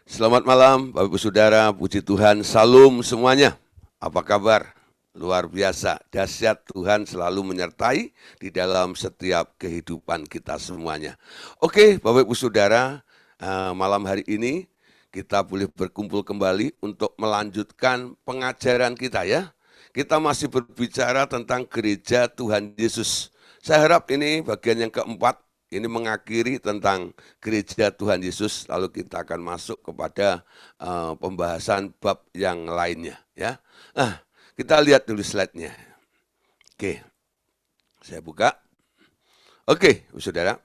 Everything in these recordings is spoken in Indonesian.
Selamat malam, Bapak Ibu Saudara, puji Tuhan, salam semuanya. Apa kabar? Luar biasa, dahsyat Tuhan selalu menyertai di dalam setiap kehidupan kita semuanya. Oke, Bapak Ibu Saudara, malam hari ini kita boleh berkumpul kembali untuk melanjutkan pengajaran kita ya. Kita masih berbicara tentang gereja Tuhan Yesus. Saya harap ini bagian yang keempat, ini mengakhiri tentang gereja Tuhan Yesus, lalu kita akan masuk kepada pembahasan bab yang lainnya ya. Nah, kita lihat dulu slide-nya. Oke, saya buka. Oke, saudara,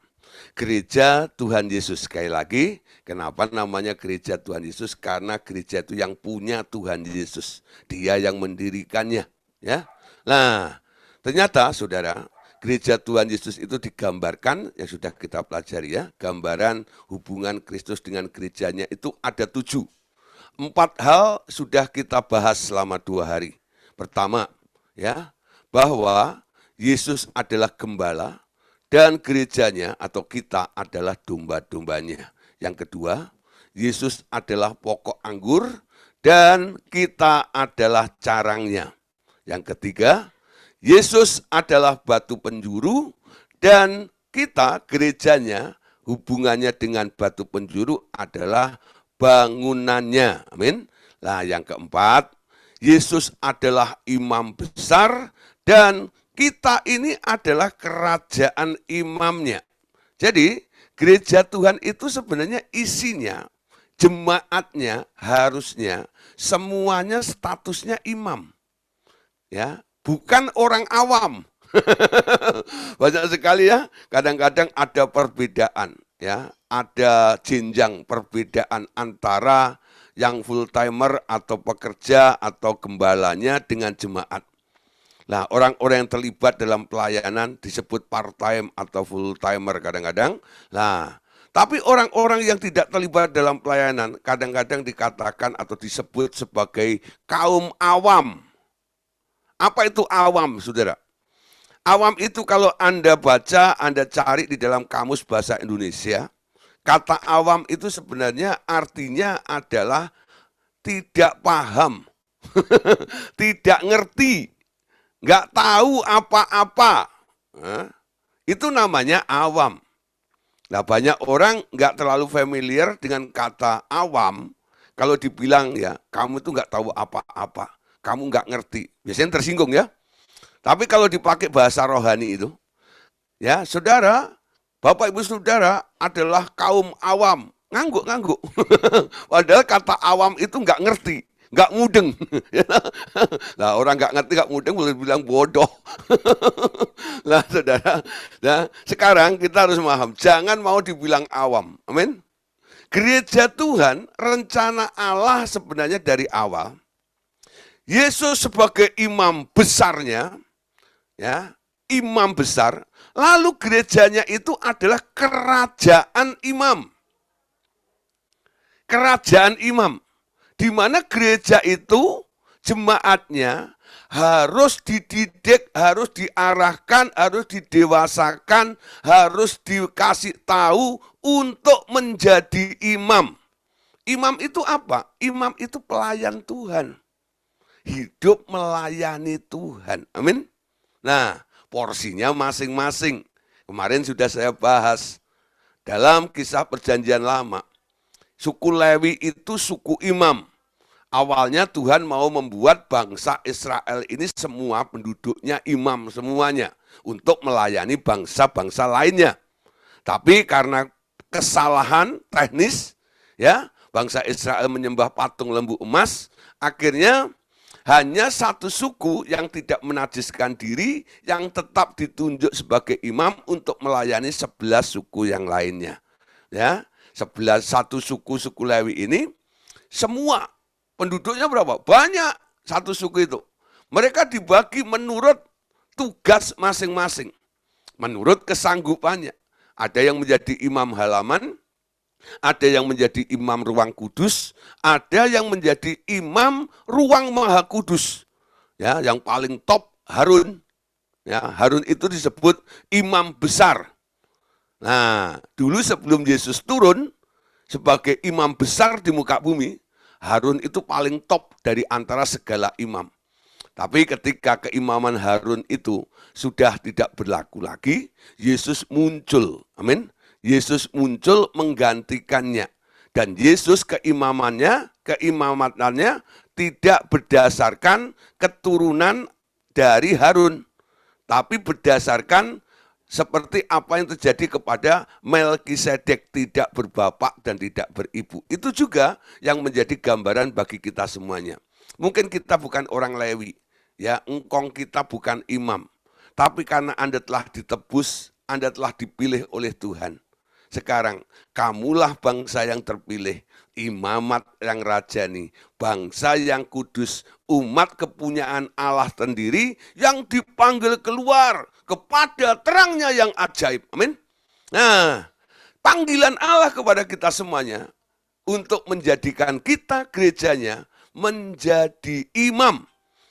gereja Tuhan Yesus. Sekali lagi, kenapa namanya gereja Tuhan Yesus? Karena gereja itu yang punya Tuhan Yesus. Dia yang mendirikannya ya. Nah, ternyata saudara, gereja Tuhan Yesus itu digambarkan, yang sudah kita pelajari ya, gambaran hubungan Kristus dengan gerejanya itu ada 7. 4 hal sudah kita bahas selama 2 hari. Pertama, ya, bahwa Yesus adalah gembala dan gerejanya atau kita adalah domba-dombanya. Yang kedua, Yesus adalah pokok anggur dan kita adalah carangnya. Yang ketiga, Yesus adalah batu penjuru dan kita gerejanya hubungannya dengan batu penjuru adalah bangunannya. Amin. Nah, yang keempat, Yesus adalah imam besar dan kita ini adalah kerajaan imamnya. Jadi, gereja Tuhan itu sebenarnya isinya, jemaatnya harusnya semuanya statusnya imam. Ya, bukan orang awam. Banyak sekali ya, kadang-kadang ada perbedaan ya, ada jenjang perbedaan antara yang full timer atau pekerja atau gembalanya dengan jemaat. Nah, orang-orang yang terlibat dalam pelayanan disebut part time atau full timer kadang-kadang. Nah, tapi orang-orang yang tidak terlibat dalam pelayanan kadang-kadang dikatakan atau disebut sebagai kaum awam. Apa itu awam, saudara? Awam itu kalau Anda baca, Anda cari di dalam kamus bahasa Indonesia, kata awam itu sebenarnya artinya adalah tidak paham, tidak ngerti, nggak tahu apa-apa. Nah, itu namanya awam. Nah, banyak orang nggak terlalu familiar dengan kata awam. Kalau dibilang ya, kamu itu nggak tahu apa-apa, kamu nggak ngerti. Biasanya tersinggung ya. Tapi kalau dipakai bahasa rohani itu, ya saudara, Bapak Ibu Saudara adalah kaum awam. Ngangguk-ngangguk. Padahal kata awam itu nggak ngerti, nggak mudeng. Nah, orang nggak ngerti, nggak mudeng boleh bilang bodoh. Nah, saudara, nah, sekarang kita harus paham, jangan mau dibilang awam. Amin. Gereja Tuhan, rencana Allah sebenarnya dari awal. Yesus sebagai imam besarnya, ya, imam besar, lalu gerejanya itu adalah kerajaan imam. Kerajaan imam, di mana gereja itu jemaatnya harus dididik, harus diarahkan, harus didewasakan, harus dikasih tahu untuk menjadi imam. Imam itu apa? Imam itu pelayan Tuhan. Hidup melayani Tuhan. Amin. Nah, porsinya masing-masing. Kemarin sudah saya bahas dalam kisah perjanjian lama. Suku Lewi itu suku imam. Awalnya Tuhan mau membuat bangsa Israel ini semua penduduknya imam semuanya untuk melayani bangsa-bangsa lainnya. Tapi karena kesalahan teknis, ya, bangsa Israel menyembah patung lembu emas, akhirnya hanya satu suku yang tidak menajiskan diri yang tetap ditunjuk sebagai imam untuk melayani 11 suku yang lainnya. Ya, 11 suku Lewi ini semua penduduknya berapa? Banyak satu suku itu. Mereka dibagi menurut tugas masing-masing. Menurut kesanggupannya. Ada yang menjadi imam halaman, ada yang menjadi imam ruang kudus, ada yang menjadi imam ruang maha kudus. Ya, yang paling top Harun. Ya, Harun itu disebut imam besar. Nah, dulu sebelum Yesus turun, sebagai imam besar di muka bumi, Harun itu paling top dari antara segala imam. Tapi ketika keimaman Harun itu sudah tidak berlaku lagi, Yesus muncul. Amin. Yesus muncul menggantikannya. Dan Yesus keimamannya tidak berdasarkan keturunan dari Harun, tapi berdasarkan seperti apa yang terjadi kepada Melkisedek, tidak berbapak dan tidak beribu. Itu juga yang menjadi gambaran bagi kita semuanya. Mungkin kita bukan orang Lewi, ya, engkong kita bukan imam, tapi karena Anda telah ditebus, Anda telah dipilih oleh Tuhan. Sekarang kamulah bangsa yang terpilih, imamat yang rajani, bangsa yang kudus, umat kepunyaan Allah sendiri yang dipanggil keluar kepada terangnya yang ajaib. Amin. Nah, panggilan Allah kepada kita semuanya untuk menjadikan kita gerejanya menjadi imam.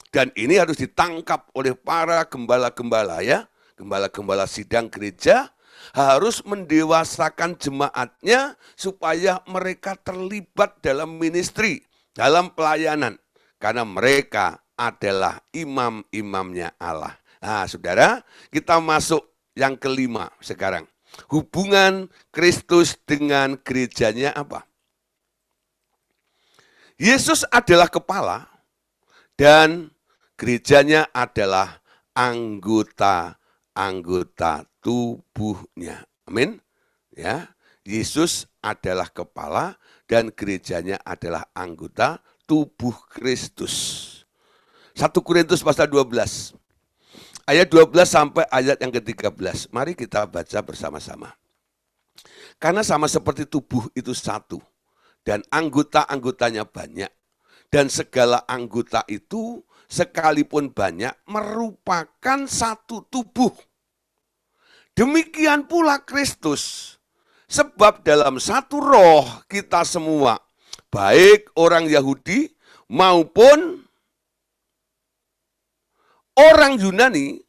Dan ini harus ditangkap oleh para gembala-gembala, ya. Gembala-gembala sidang gereja harus mendewasakan jemaatnya supaya mereka terlibat dalam ministry, dalam pelayanan. Karena mereka adalah imam-imamnya Allah. Nah, saudara, kita masuk yang kelima sekarang. Hubungan Kristus dengan gerejanya apa? Yesus adalah kepala dan gerejanya adalah anggota tubuhnya. Amin. Ya, Yesus adalah kepala dan gerejanya adalah anggota tubuh Kristus. 1 Korintus pasal 12. Ayat 12 sampai ayat yang ke-13. Mari kita baca bersama-sama. Karena sama seperti tubuh itu satu, dan anggota-anggotanya banyak, dan segala anggota itu sekalipun banyak merupakan satu tubuh. Demikian pula Kristus, sebab dalam satu roh kita semua, baik orang Yahudi maupun orang Yunani,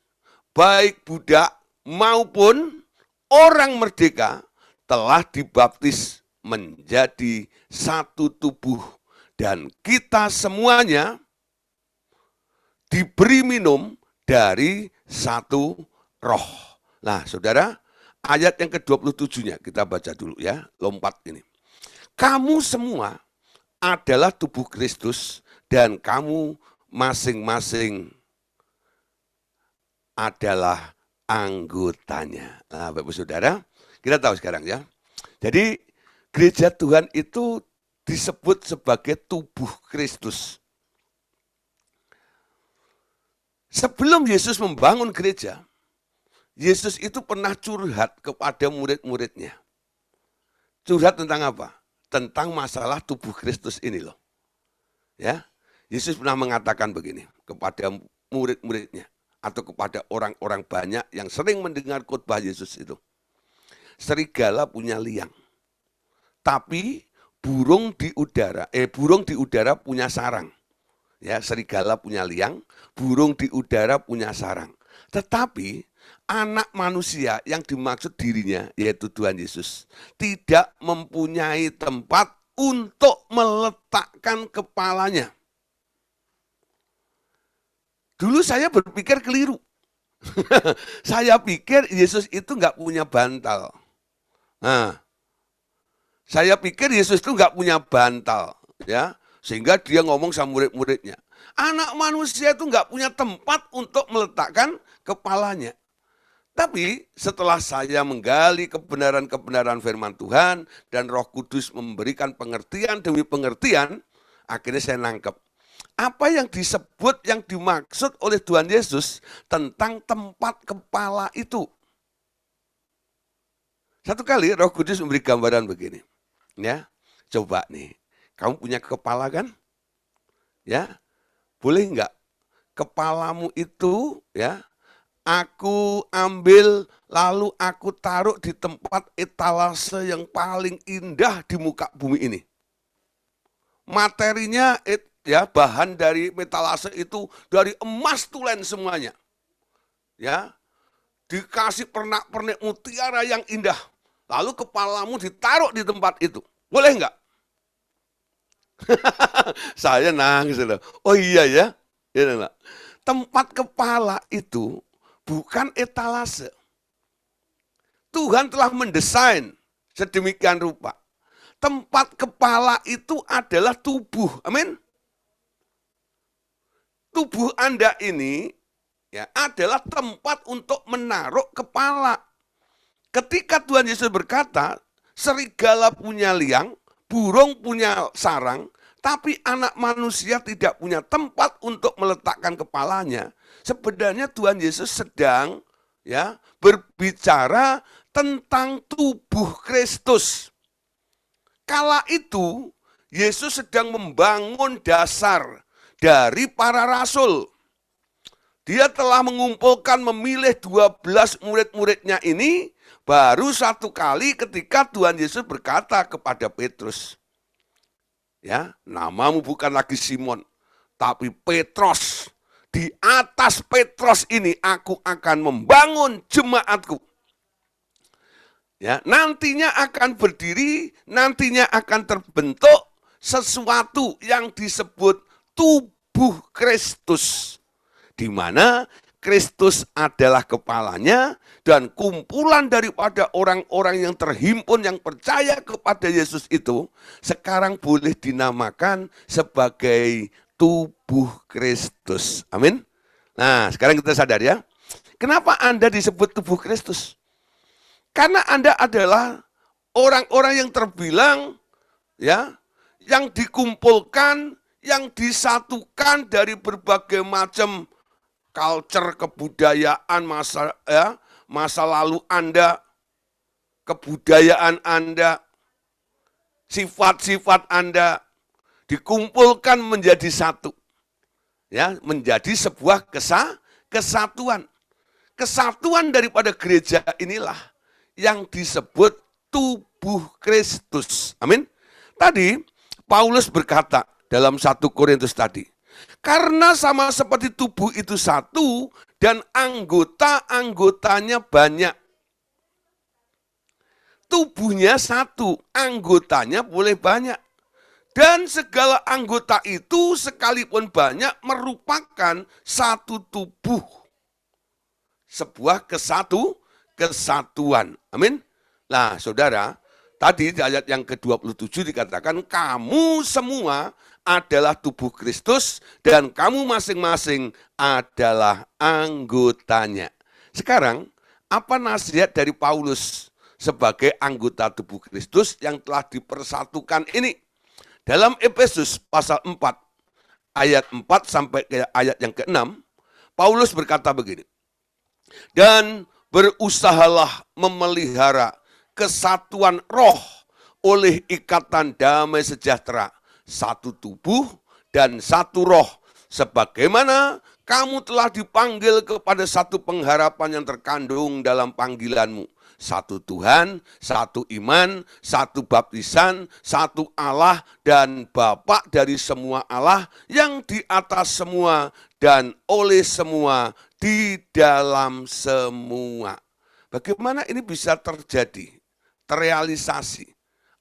baik budak maupun orang merdeka, telah dibaptis menjadi satu tubuh. Dan kita semuanya diberi minum dari satu roh. Nah, saudara, ayat yang ke-27-nya kita baca dulu ya, lompat ini. Kamu semua adalah tubuh Kristus dan kamu masing-masing adalah anggotanya. Nah, Bapak Saudara, kita tahu sekarang ya. Jadi gereja Tuhan itu disebut sebagai tubuh Kristus. Sebelum Yesus membangun gereja, Yesus itu pernah curhat kepada murid-muridnya. Curhat tentang apa? Tentang masalah tubuh Kristus ini loh. Ya, Yesus pernah mengatakan begini kepada murid-muridnya atau kepada orang-orang banyak yang sering mendengar khotbah Yesus itu. Serigala punya liang, tapi burung di udara punya sarang. Ya, serigala punya liang, burung di udara punya sarang. Tetapi anak manusia yang dimaksud dirinya, yaitu Tuhan Yesus, tidak mempunyai tempat untuk meletakkan kepalanya. Dulu saya berpikir keliru. Saya pikir Yesus itu nggak punya bantal. Nah, saya pikir Yesus itu nggak punya bantal, ya, sehingga dia ngomong sama murid-muridnya. Anak manusia itu nggak punya tempat untuk meletakkan kepalanya. Tapi setelah saya menggali kebenaran-kebenaran firman Tuhan dan Roh Kudus memberikan pengertian demi pengertian, akhirnya saya nangkep. Apa yang disebut, yang dimaksud oleh Tuhan Yesus tentang tempat kepala itu. Satu kali Roh Kudus memberi gambaran begini. Ya, coba nih, kamu punya kepala kan? Ya, boleh nggak kepalamu itu, ya, aku ambil lalu aku taruh di tempat etalase yang paling indah di muka bumi ini. Materinya, ya, bahan dari etalase itu dari emas tulen semuanya. Ya, dikasih pernak-pernik mutiara yang indah. Lalu kepalamu ditaruh di tempat itu. Boleh enggak? Saya nangis loh. Oh iya ya. Ya enggak? Tempat kepala itu bukan etalase. Tuhan telah mendesain sedemikian rupa. Tempat kepala itu adalah tubuh. Amin. Tubuh Anda ini ya adalah tempat untuk menaruh kepala. Ketika Tuhan Yesus berkata, serigala punya liang, burung punya sarang, tapi anak manusia tidak punya tempat untuk meletakkan kepalanya. Sebenarnya Tuhan Yesus sedang ya berbicara tentang tubuh Kristus. Kala itu Yesus sedang membangun dasar dari para rasul. Dia telah mengumpulkan, memilih 12 murid-muridnya ini baru satu kali ketika Tuhan Yesus berkata kepada Petrus, ya, namamu bukan lagi Simon, tapi Petros. Di atas Petros ini aku akan membangun jemaatku. Ya, nantinya akan berdiri, nantinya akan terbentuk sesuatu yang disebut tubuh Kristus, di mana Kristus adalah kepalanya dan kumpulan daripada orang-orang yang terhimpun yang percaya kepada Yesus itu sekarang boleh dinamakan sebagai tubuh Kristus. Amin. Nah, sekarang kita sadar ya. Kenapa Anda disebut tubuh Kristus? Karena Anda adalah orang-orang yang terbilang ya, yang dikumpulkan, yang disatukan dari berbagai macam culture, kebudayaan, masa lalu Anda, kebudayaan Anda, sifat-sifat Anda dikumpulkan menjadi satu. Ya, menjadi sebuah kesatuan. Kesatuan daripada gereja inilah yang disebut tubuh Kristus. Amin. Tadi Paulus berkata dalam 1 Korintus tadi, karena sama seperti tubuh itu satu dan anggota-anggotanya banyak. Tubuhnya satu, anggotanya boleh banyak. Dan segala anggota itu sekalipun banyak merupakan satu tubuh. Sebuah kesatuan. Amin. Nah, saudara, tadi di ayat yang ke-27 dikatakan, kamu semua adalah tubuh Kristus dan kamu masing-masing adalah anggotanya. Sekarang, apa nasihat dari Paulus sebagai anggota tubuh Kristus yang telah dipersatukan ini? Dalam Efesus pasal 4, ayat 4 sampai ke ayat yang ke-6, Paulus berkata begini, dan berusahalah memelihara kesatuan roh oleh ikatan damai sejahtera, satu tubuh dan satu roh, sebagaimana kamu telah dipanggil kepada satu pengharapan yang terkandung dalam panggilanmu. Satu Tuhan, satu iman, satu baptisan, satu Allah dan Bapa dari semua Allah yang di atas semua dan oleh semua di dalam semua. Bagaimana ini bisa terjadi, terrealisasi?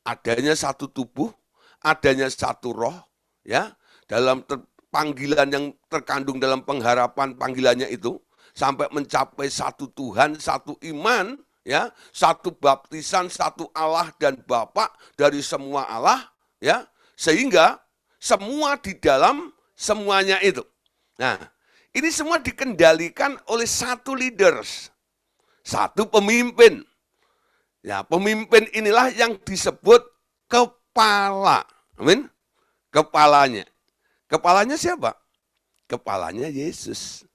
Adanya satu tubuh, adanya satu roh, ya, dalam panggilan yang terkandung dalam pengharapan panggilannya itu, sampai mencapai satu Tuhan, satu iman, ya, satu baptisan, satu Allah dan Bapa dari semua Allah, ya, sehingga semua di dalam semuanya itu. Nah, ini semua dikendalikan oleh satu leaders, satu pemimpin. Ya, pemimpin inilah yang disebut kepala. Amin. Kepalanya. Kepalanya siapa? Kepalanya Yesus.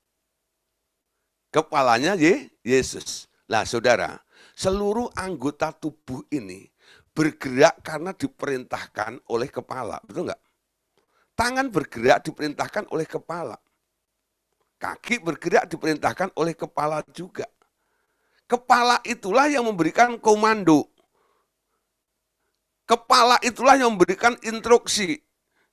Kepalanya Yesus. Nah, saudara, seluruh anggota tubuh ini bergerak karena diperintahkan oleh kepala. Betul enggak? Tangan bergerak diperintahkan oleh kepala. Kaki bergerak diperintahkan oleh kepala juga. Kepala itulah yang memberikan komando. Kepala itulah yang memberikan instruksi.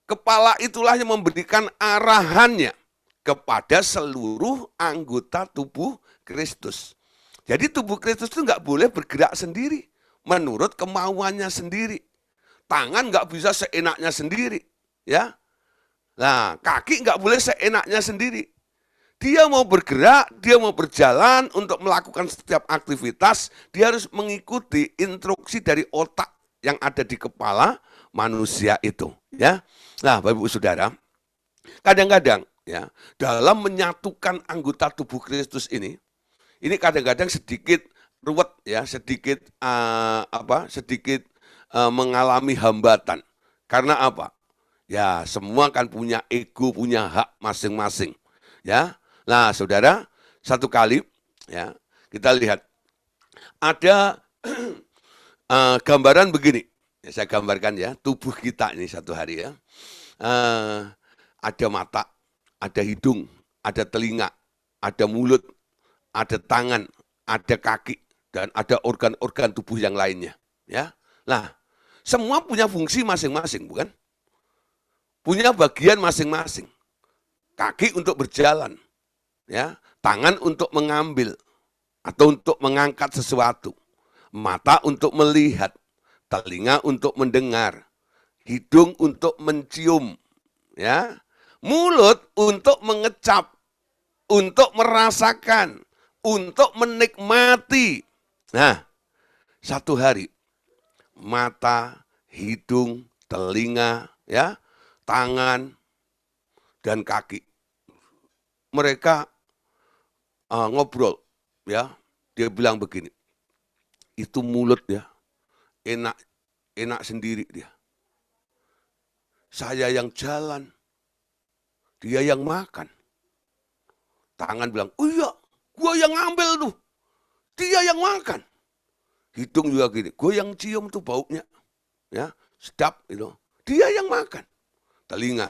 Kepala itulah yang memberikan arahannya kepada seluruh anggota tubuh Kristus. Jadi tubuh Kristus itu nggak boleh bergerak sendiri menurut kemauannya sendiri. Tangan nggak bisa seenaknya sendiri, ya. Nah, kaki nggak boleh seenaknya sendiri. Dia mau bergerak, dia mau berjalan untuk melakukan setiap aktivitas, dia harus mengikuti instruksi dari otak yang ada di kepala manusia itu, ya. Nah, Bapak Ibu Saudara, kadang-kadang ya, dalam menyatukan anggota tubuh Kristus ini kadang-kadang sedikit ruwet ya, sedikit mengalami hambatan. Karena apa? Ya, semua kan punya ego, punya hak masing-masing, ya. Nah, Saudara, satu kali ya, kita lihat ada gambaran begini. Ya, saya gambarkan ya, tubuh kita ini satu hari ya. Ada mata, ada hidung, ada telinga, ada mulut, ada tangan, ada kaki, dan ada organ-organ tubuh yang lainnya, ya. Nah, semua punya fungsi masing-masing, bukan? Punya bagian masing-masing. Kaki untuk berjalan, ya, tangan untuk mengambil atau untuk mengangkat sesuatu, mata untuk melihat, telinga untuk mendengar, hidung untuk mencium, ya, mulut untuk mengecap, untuk merasakan, untuk menikmati. Nah, satu hari mata, hidung, telinga, ya, tangan, dan kaki, mereka ngobrol, ya. Dia bilang begini, itu mulut ya, enak sendiri dia. Saya yang jalan, dia yang makan. Tangan bilang, oh iya, gua yang ngambil tuh, dia yang makan. Hidung juga gini, gua yang cium tuh baunya, ya, sedap itu, dia yang makan. Telinga,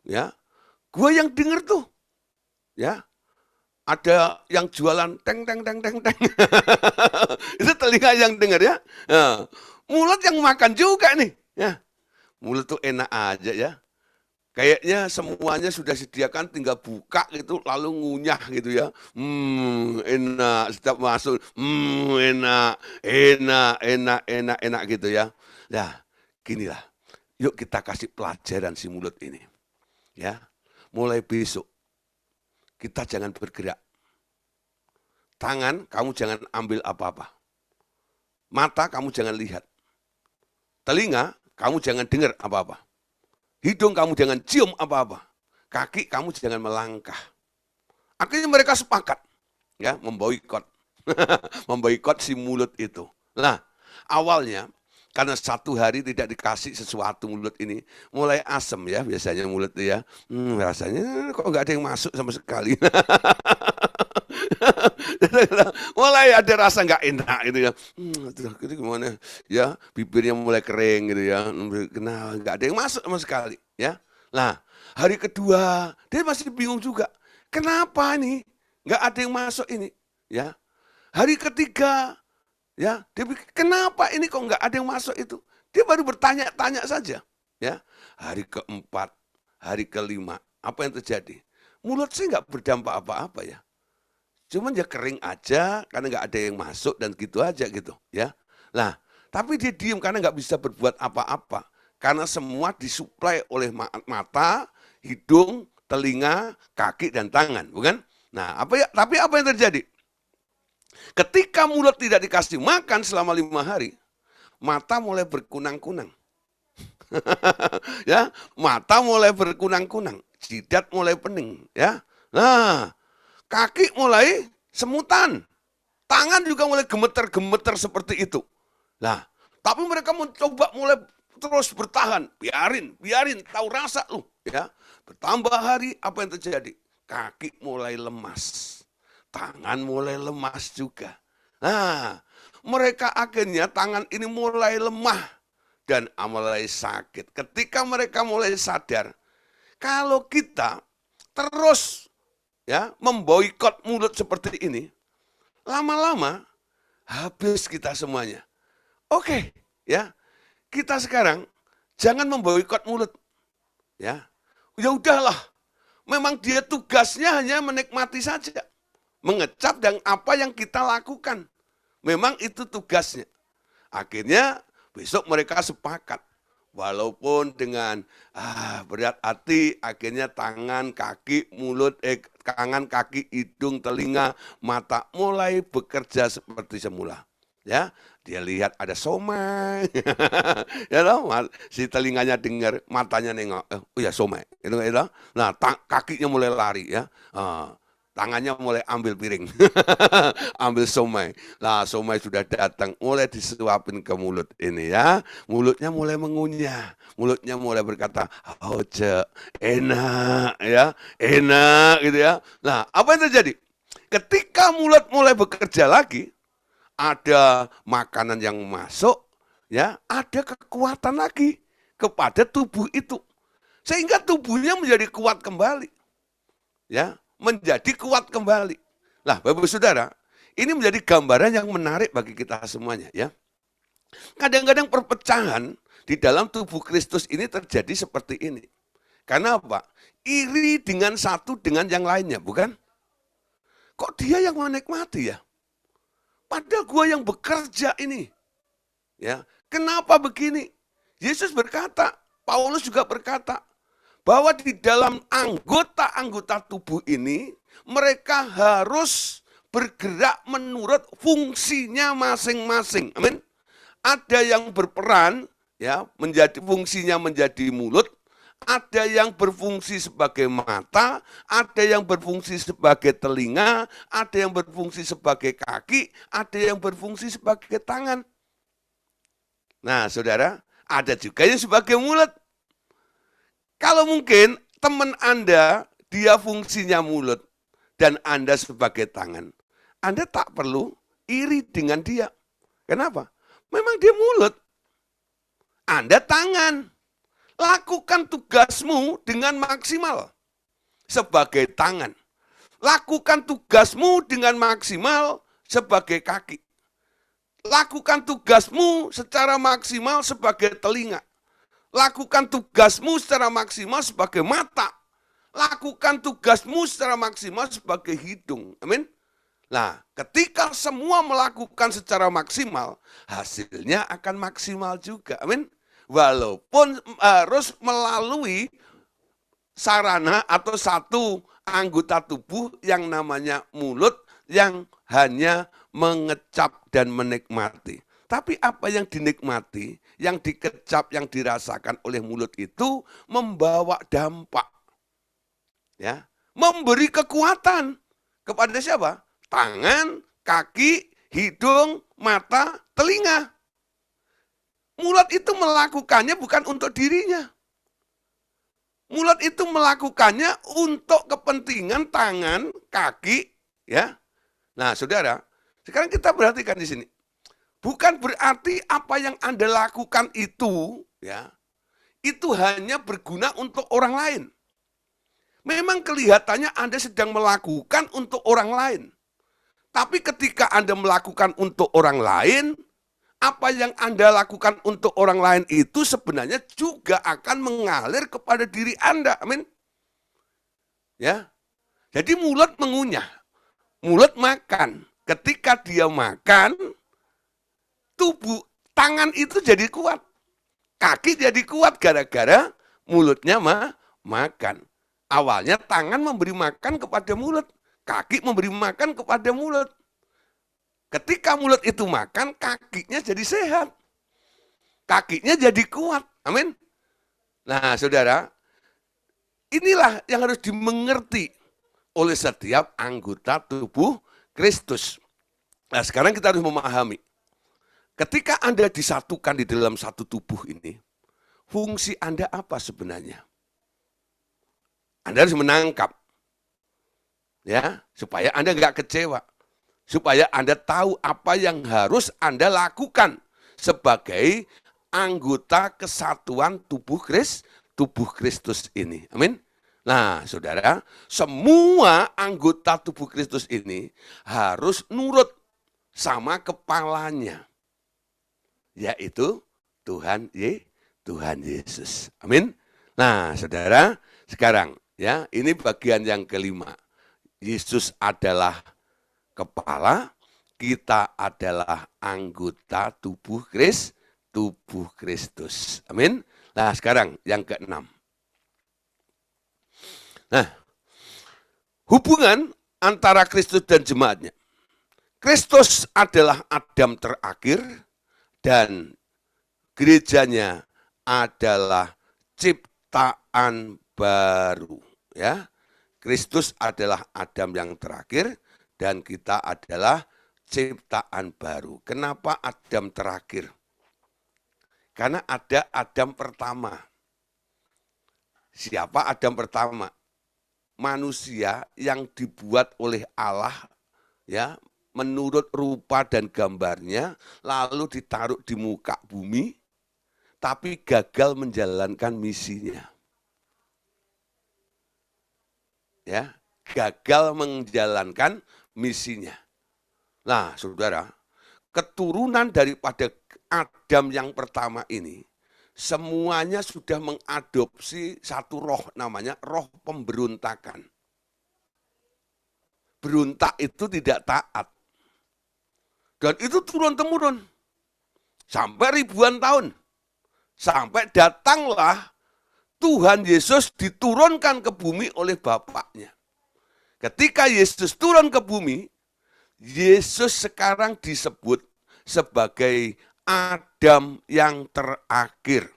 ya, gua yang denger tuh, ya. Ada yang jualan teng teng teng teng teng. Itu telinga yang dengar ya. Nah, mulut yang makan juga nih, ya. Mulut tuh enak aja ya. Kayaknya semuanya sudah disediakan, tinggal buka gitu, lalu ngunyah gitu ya. Enak, setiap masuk, enak gitu ya. Nah, ginilah, yuk kita kasih pelajaran si mulut ini. Ya, mulai besok, kita jangan bergerak. Tangan, kamu jangan ambil apa-apa. Mata, kamu jangan lihat. Telinga, kamu jangan dengar apa-apa. Hidung, kamu jangan cium apa-apa. Kaki, kamu jangan melangkah. Akhirnya mereka sepakat, ya, memboikot. Memboikot si mulut itu. Nah, awalnya, karena satu hari tidak dikasih sesuatu mulut ini, mulai asem ya, biasanya mulut itu ya. Rasanya kok nggak ada yang masuk sama sekali. Mulai ada rasa nggak enak gitu ya. Itu gimana ya, bibirnya mulai kering gitu ya. Kenal, nggak ada yang masuk sama sekali ya. Nah, hari kedua dia masih bingung juga. Kenapa nih nggak ada yang masuk ini ya. Hari ketiga ya, dia pikir, kenapa ini kok nggak ada yang masuk itu. Dia baru bertanya-tanya saja ya. Hari keempat, hari kelima, apa yang terjadi? Mulut sih nggak berdampak apa-apa ya. Cuman ya kering aja karena nggak ada yang masuk dan gitu aja gitu ya. Nah, tapi dia diem karena nggak bisa berbuat apa-apa. Karena semua disuplai oleh mata, hidung, telinga, kaki, dan tangan, bukan? Nah, tapi apa yang terjadi? Ketika mulut tidak dikasih makan selama 5 hari, mata mulai berkunang-kunang. Ya, mata mulai berkunang-kunang, jidat mulai pening, ya. Nah, kaki mulai semutan, tangan juga mulai gemeter-gemeter seperti itu. Nah, tapi mereka mencoba mulai terus bertahan, biarin, tahu rasa lu, ya. Bertambah hari, apa yang terjadi? Kaki mulai lemas, tangan mulai lemas juga. Nah, mereka akhirnya tangan ini mulai lemah dan mulai sakit. Ketika mereka mulai sadar, kalau kita terus ya memboikot mulut seperti ini, lama-lama habis kita semuanya. Oke, ya. Kita sekarang jangan memboikot mulut. Ya. Ya udahlah. Memang dia tugasnya hanya menikmati saja. Mengecap dan apa yang kita lakukan. Memang itu tugasnya. Akhirnya besok mereka sepakat. Walaupun dengan berat hati, akhirnya tangan, kaki, mulut, tangan, kaki, hidung, telinga, mata mulai bekerja seperti semula. Ya, dia lihat ada somai, ya loh, si telinganya dengar, matanya nengok, oh ya somai, itu. Nah, kakinya mulai lari ya. Tangannya mulai ambil piring, ambil somai. Nah, somai sudah datang, mulai disuapin ke mulut ini ya. Mulutnya mulai mengunyah, mulutnya mulai berkata, oh cek, enak ya, enak gitu ya. Nah, apa yang terjadi? Ketika mulut mulai bekerja lagi, ada makanan yang masuk, ya, ada kekuatan lagi kepada tubuh itu. Sehingga tubuhnya menjadi kuat kembali. Ya, menjadi kuat kembali. Nah, Bapak Saudara, ini menjadi gambaran yang menarik bagi kita semuanya ya. Kadang-kadang perpecahan di dalam tubuh Kristus ini terjadi seperti ini. Karena apa? Iri dengan satu dengan yang lainnya, bukan? Kok dia yang menikmati ya? Padahal gua yang bekerja ini. Ya, kenapa begini? Yesus berkata, Paulus juga berkata, bahwa di dalam anggota-anggota tubuh ini, mereka harus bergerak menurut fungsinya masing-masing. Amin. Ada yang berperan, ya, menjadi fungsinya menjadi mulut, ada yang berfungsi sebagai mata, ada yang berfungsi sebagai telinga, ada yang berfungsi sebagai kaki, ada yang berfungsi sebagai tangan. Nah, saudara, ada juga yang sebagai mulut. Kalau mungkin teman Anda, dia fungsinya mulut, dan Anda sebagai tangan, Anda tak perlu iri dengan dia. Kenapa? Memang dia mulut, Anda tangan. Lakukan tugasmu dengan maksimal sebagai tangan. Lakukan tugasmu dengan maksimal sebagai kaki. Lakukan tugasmu secara maksimal sebagai telinga. Lakukan tugasmu secara maksimal sebagai mata. Lakukan tugasmu secara maksimal sebagai hidung. Amin. Nah, ketika semua melakukan secara maksimal, hasilnya akan maksimal juga. Amin. Walaupun harus melalui sarana atau satu anggota tubuh yang namanya mulut yang hanya mengecap dan menikmati. Tapi apa yang dinikmati, yang dikecap, yang dirasakan oleh mulut itu membawa dampak. Ya, memberi kekuatan kepada siapa? Tangan, kaki, hidung, mata, telinga. Mulut itu melakukannya bukan untuk dirinya. Mulut itu melakukannya untuk kepentingan tangan, kaki, ya. Nah, saudara, sekarang kita perhatikan di sini. Bukan berarti apa yang Anda lakukan itu, ya, itu hanya berguna untuk orang lain. Memang kelihatannya Anda sedang melakukan untuk orang lain. Tapi ketika Anda melakukan untuk orang lain, apa yang Anda lakukan untuk orang lain itu sebenarnya juga akan mengalir kepada diri Anda. Amin. Ya. Jadi mulut mengunyah, mulut makan. Ketika dia makan, tubuh tangan itu jadi kuat. Kaki jadi kuat gara-gara mulutnya makan. Awalnya tangan memberi makan kepada mulut, kaki memberi makan kepada mulut. Ketika mulut itu makan, kakinya jadi sehat. Kakinya jadi kuat. Amin. Nah, saudara, inilah yang harus dimengerti oleh setiap anggota tubuh Kristus. Nah, sekarang kita harus memahami. Ketika Anda disatukan di dalam satu tubuh ini, fungsi Anda apa sebenarnya? Anda harus menangkap. Ya, supaya Anda nggak kecewa. Supaya Anda tahu apa yang harus Anda lakukan sebagai anggota kesatuan tubuh Kristus ini. Amin. Nah, saudara, semua anggota tubuh Kristus ini harus nurut sama kepalanya, yaitu Tuhan Yesus. Amin. Nah, saudara, sekarang ya, ini bagian yang kelima. Yesus adalah kepala, kita adalah anggota tubuh Kristus. Amin. Nah, sekarang yang keenam. Nah, hubungan antara Kristus dan jemaatnya. Kristus adalah Adam terakhir dan gerejanya adalah ciptaan baru. Ya, Kristus adalah Adam yang terakhir dan kita adalah ciptaan baru. Kenapa Adam terakhir? Karena ada Adam pertama. Siapa Adam pertama? Manusia yang dibuat oleh Allah, ya, menurut rupa dan gambarnya, lalu ditaruh di muka bumi, tapi gagal menjalankan misinya. Ya, gagal menjalankan misinya. Nah, saudara, keturunan daripada Adam yang pertama ini, semuanya sudah mengadopsi satu roh, namanya roh pemberontakan. Berontak itu tidak taat. Dan itu turun-temurun. Sampai ribuan tahun. Sampai datanglah Tuhan Yesus diturunkan ke bumi oleh Bapaknya. Ketika Yesus turun ke bumi, Yesus sekarang disebut sebagai Adam yang terakhir.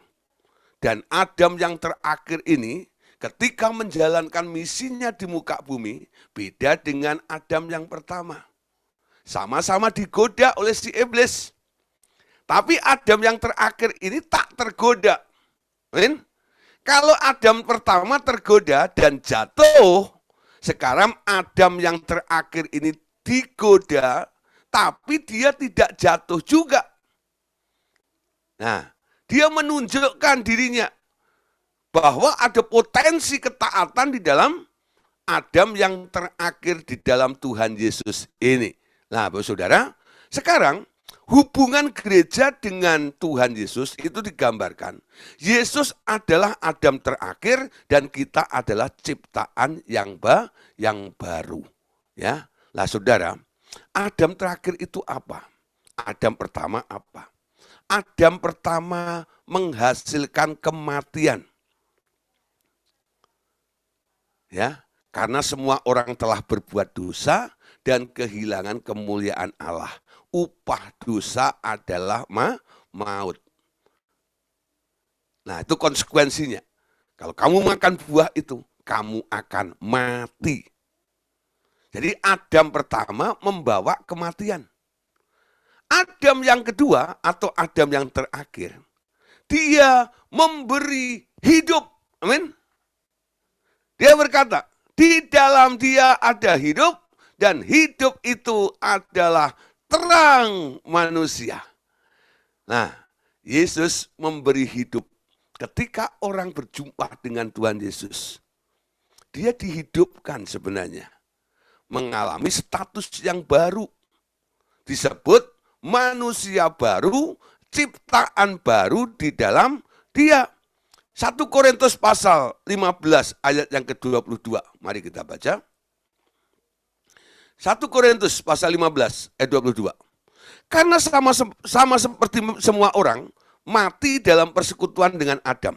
Dan Adam yang terakhir ini ketika menjalankan misinya di muka bumi, beda dengan Adam yang pertama. Sama-sama digoda oleh si iblis. Tapi Adam yang terakhir ini tak tergoda. Amin? Kalau Adam pertama tergoda dan jatuh, sekarang Adam yang terakhir ini digoda, tapi dia tidak jatuh juga. Nah, dia menunjukkan dirinya bahwa ada potensi ketaatan di dalam Adam yang terakhir di dalam Tuhan Yesus ini. Nah, Bapak Saudara, sekarang hubungan gereja dengan Tuhan Yesus itu digambarkan. Yesus adalah Adam terakhir dan kita adalah ciptaan yang baru. Ya, lah saudara, Adam terakhir itu apa? Adam pertama apa? Adam pertama menghasilkan kematian. Ya, karena semua orang telah berbuat dosa dan kehilangan kemuliaan Allah. Upah dosa adalah maut. Nah, itu konsekuensinya. Kalau kamu makan buah itu, kamu akan mati. Jadi Adam pertama membawa kematian. Adam yang kedua atau Adam yang terakhir, dia memberi hidup. Amin. Dia berkata, di dalam dia ada hidup dan hidup itu adalah terang manusia. Nah, Yesus memberi hidup. Ketika orang berjumpa dengan Tuhan Yesus, dia dihidupkan sebenarnya. Mengalami status yang baru. Disebut manusia baru, ciptaan baru di dalam dia. 1 Korintus pasal 15 ayat yang ke-22. Mari kita baca. 1 Korintus pasal 15 ayat 22. Karena sama seperti semua orang mati dalam persekutuan dengan Adam.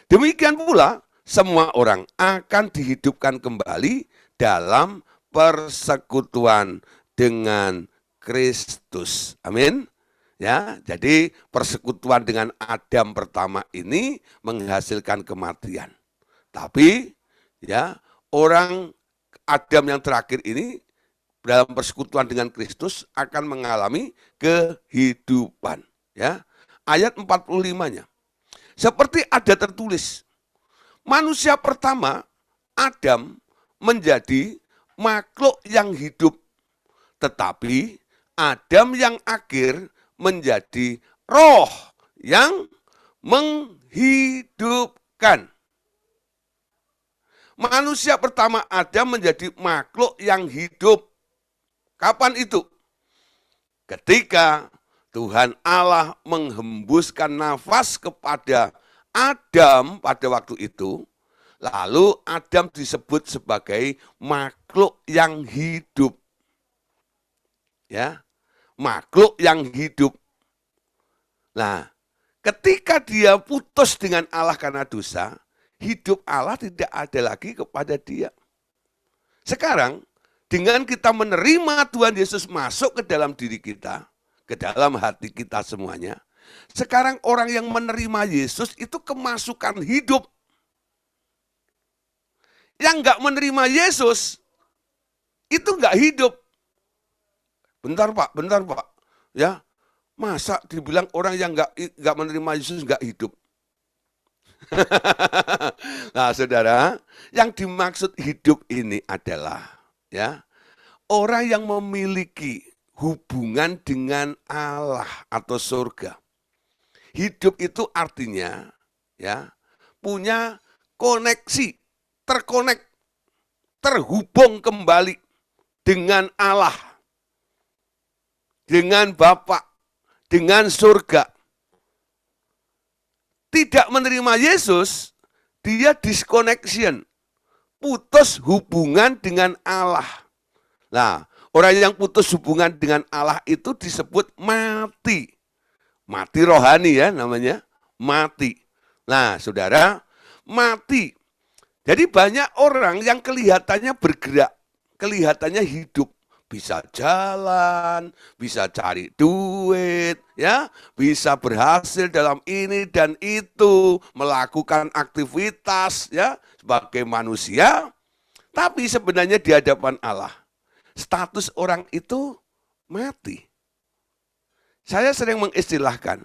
Demikian pula semua orang akan dihidupkan kembali dalam persekutuan dengan Kristus. Amin. Ya, jadi persekutuan dengan Adam pertama ini menghasilkan kematian. Tapi ya, orang Adam yang terakhir ini dalam persekutuan dengan Kristus akan mengalami kehidupan. Ya, ayat 45-nya. Seperti ada tertulis, manusia pertama Adam menjadi makhluk yang hidup, tetapi Adam yang akhir menjadi roh yang menghidupkan. Manusia pertama Adam menjadi makhluk yang hidup. Kapan itu? Ketika Tuhan Allah menghembuskan nafas kepada Adam pada waktu itu, lalu Adam disebut sebagai makhluk yang hidup. Ya, makhluk yang hidup. Nah, Ketika dia putus dengan Allah karena dosa, hidup Allah tidak ada lagi kepada dia. Sekarang, dengan kita menerima Tuhan Yesus masuk ke dalam diri kita, ke dalam hati kita semuanya, sekarang orang yang menerima Yesus itu kemasukan hidup. Yang nggak menerima Yesus, itu nggak hidup. Bentar Pak, ya. Masa dibilang orang yang nggak menerima Yesus nggak hidup? Nah, saudara, yang dimaksud hidup ini adalah ya orang yang memiliki hubungan dengan Allah atau surga. Hidup itu artinya ya punya koneksi, terhubung kembali dengan Allah, dengan Bapa, dengan surga. Tidak menerima Yesus, dia disconnection, putus hubungan dengan Allah. Nah, orang yang putus hubungan dengan Allah itu disebut mati. Mati rohani ya namanya, mati. Nah, saudara, mati. Jadi banyak orang yang kelihatannya bergerak, kelihatannya hidup. Bisa jalan, bisa cari duit, ya, bisa berhasil dalam ini dan itu, melakukan aktivitas, ya, sebagai manusia. Tapi sebenarnya di hadapan Allah, status orang itu mati. Saya sering mengistilahkan,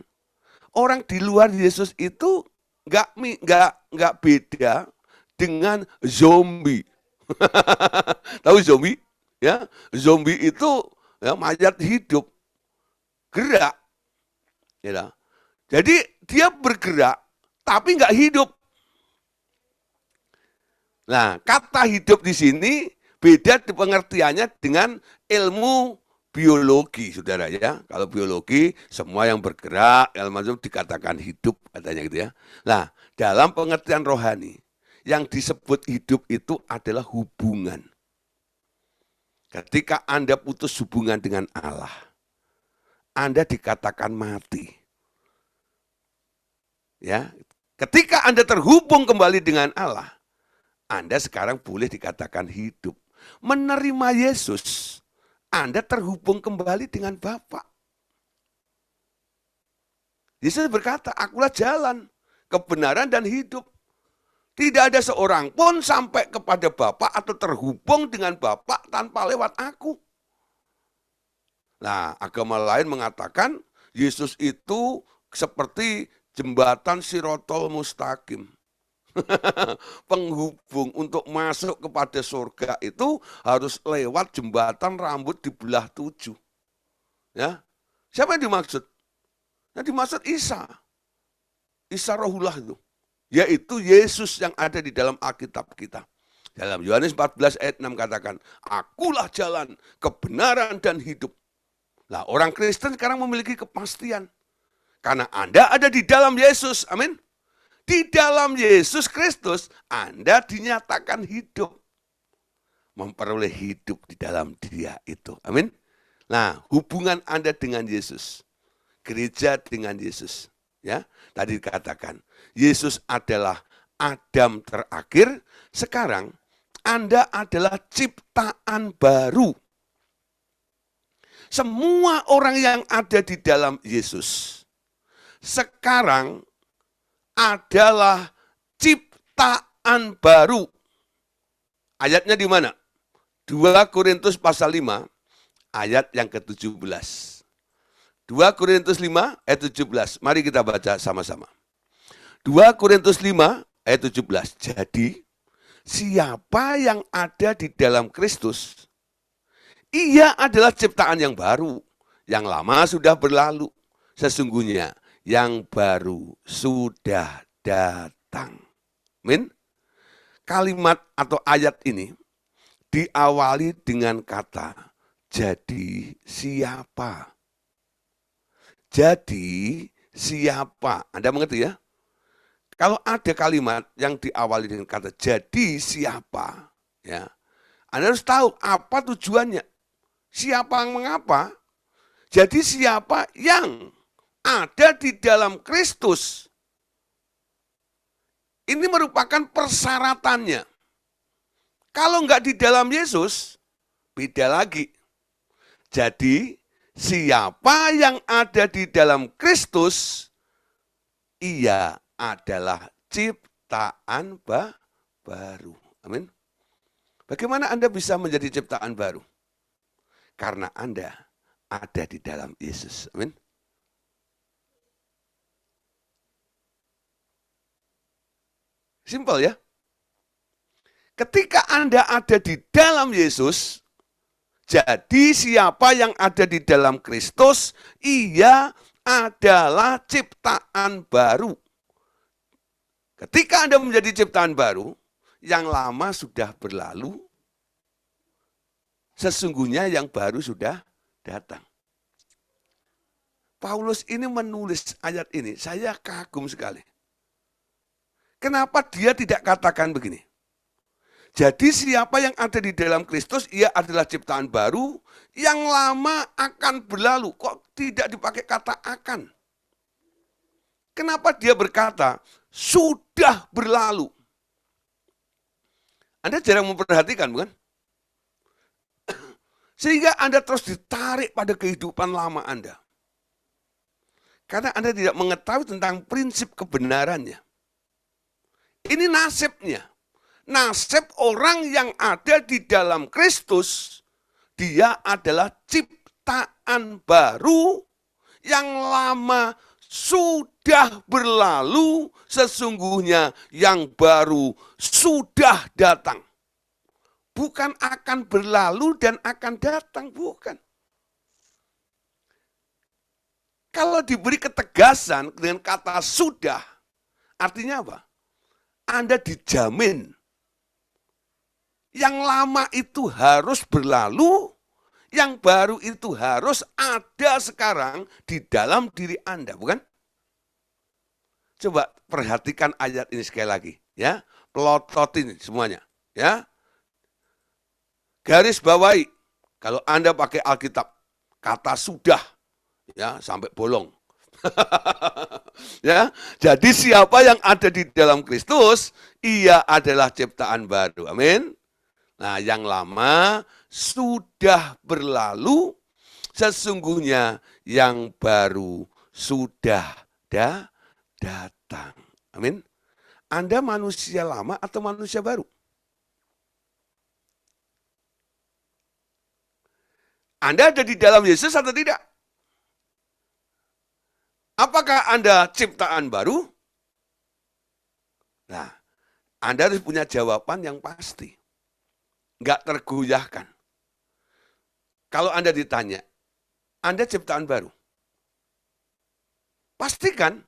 orang di luar Yesus itu nggak beda dengan zombie. Tahu zombie? Ya, zombie itu ya, mayat hidup, gerak. Ya. Jadi dia bergerak, tapi nggak hidup. Nah, kata hidup di sini beda pengertiannya dengan ilmu biologi, saudara ya. Kalau biologi, semua yang bergerak, dalam macam dikatakan hidup, katanya gitu ya. Nah, dalam pengertian rohani, yang disebut hidup itu adalah hubungan. Ketika Anda putus hubungan dengan Allah, Anda dikatakan mati. Ya, ketika Anda terhubung kembali dengan Allah, Anda sekarang boleh dikatakan hidup. Menerima Yesus, Anda terhubung kembali dengan Bapa. Yesus berkata, akulah jalan, kebenaran dan hidup. Tidak ada seorang pun sampai kepada Bapa atau terhubung dengan Bapa tanpa lewat aku. Nah, agama lain mengatakan Yesus itu seperti jembatan Sirotol Mustaqim. Penghubung untuk masuk kepada surga itu harus lewat jembatan rambut dibelah 7. Ya. Siapa yang dimaksud? Yang dimaksud Isa. Isa Rohullah itu. Yaitu Yesus yang ada di dalam Alkitab kita. Dalam Yohanes 14 ayat 6 katakan, akulah jalan, kebenaran dan hidup. Nah, orang Kristen sekarang memiliki kepastian. Karena Anda ada di dalam Yesus, amin. Di dalam Yesus Kristus, Anda dinyatakan hidup. Memperoleh hidup di dalam Dia itu, amin. Nah, hubungan Anda dengan Yesus, gereja dengan Yesus. Ya, tadi dikatakan, Yesus adalah Adam terakhir, sekarang Anda adalah ciptaan baru. Semua orang yang ada di dalam Yesus sekarang adalah ciptaan baru. Ayatnya di mana? 2 Korintus pasal 5 ayat yang ke-17. 2 Korintus 5 ayat 17. Mari kita baca sama-sama. 2 Korintus 5 ayat 17. Jadi, siapa yang ada di dalam Kristus, ia adalah ciptaan yang baru. Yang lama sudah berlalu. Sesungguhnya yang baru sudah datang. Amin. Kalimat atau ayat ini diawali dengan kata, jadi siapa? Jadi siapa? Anda mengerti ya? Kalau ada kalimat yang diawali dengan kata jadi siapa, ya, Anda harus tahu apa tujuannya. Siapa yang mengapa? Jadi siapa yang ada di dalam Kristus, ini merupakan persyaratannya. Kalau enggak di dalam Yesus, beda lagi. Jadi, siapa yang ada di dalam Kristus, ia adalah ciptaan baru. Amin. Bagaimana Anda bisa menjadi ciptaan baru? Karena Anda ada di dalam Yesus. Amin. Simpel ya. Ketika Anda ada di dalam Yesus, jadi siapa yang ada di dalam Kristus, ia adalah ciptaan baru. Ketika Anda menjadi ciptaan baru, yang lama sudah berlalu, sesungguhnya yang baru sudah datang. Paulus ini menulis ayat ini, saya kagum sekali. Kenapa dia tidak katakan begini? Jadi siapa yang ada di dalam Kristus, ia adalah ciptaan baru, yang lama akan berlalu. Kok tidak dipakai kata akan? Kenapa dia berkata, sudah berlalu? Anda jarang memperhatikan, bukan? Sehingga Anda terus ditarik pada kehidupan lama Anda. Karena Anda tidak mengetahui tentang prinsip kebenarannya. Ini nasibnya. Nasib orang yang ada di dalam Kristus, dia adalah ciptaan baru yang lama sudah berlalu, sesungguhnya yang baru sudah datang. Bukan akan berlalu dan akan datang, bukan. Kalau diberi ketegasan dengan kata sudah, artinya apa? Anda dijamin. Yang lama itu harus berlalu, yang baru itu harus ada sekarang di dalam diri Anda, bukan? Coba perhatikan ayat ini sekali lagi, ya. Pelototin semuanya, ya. Garis bawahi, kalau Anda pakai Alkitab, kata sudah, ya, sampai bolong. Ya, jadi siapa yang ada di dalam Kristus, ia adalah ciptaan baru. Amin. Nah, yang lama sudah berlalu, sesungguhnya yang baru sudah datang. Amin. Anda manusia lama atau manusia baru? Anda ada di dalam Yesus atau tidak? Apakah Anda ciptaan baru? Nah, Anda harus punya jawaban yang pasti. Enggak tergoyahkan. Kalau Anda ditanya, Anda ciptaan baru. Pastikan,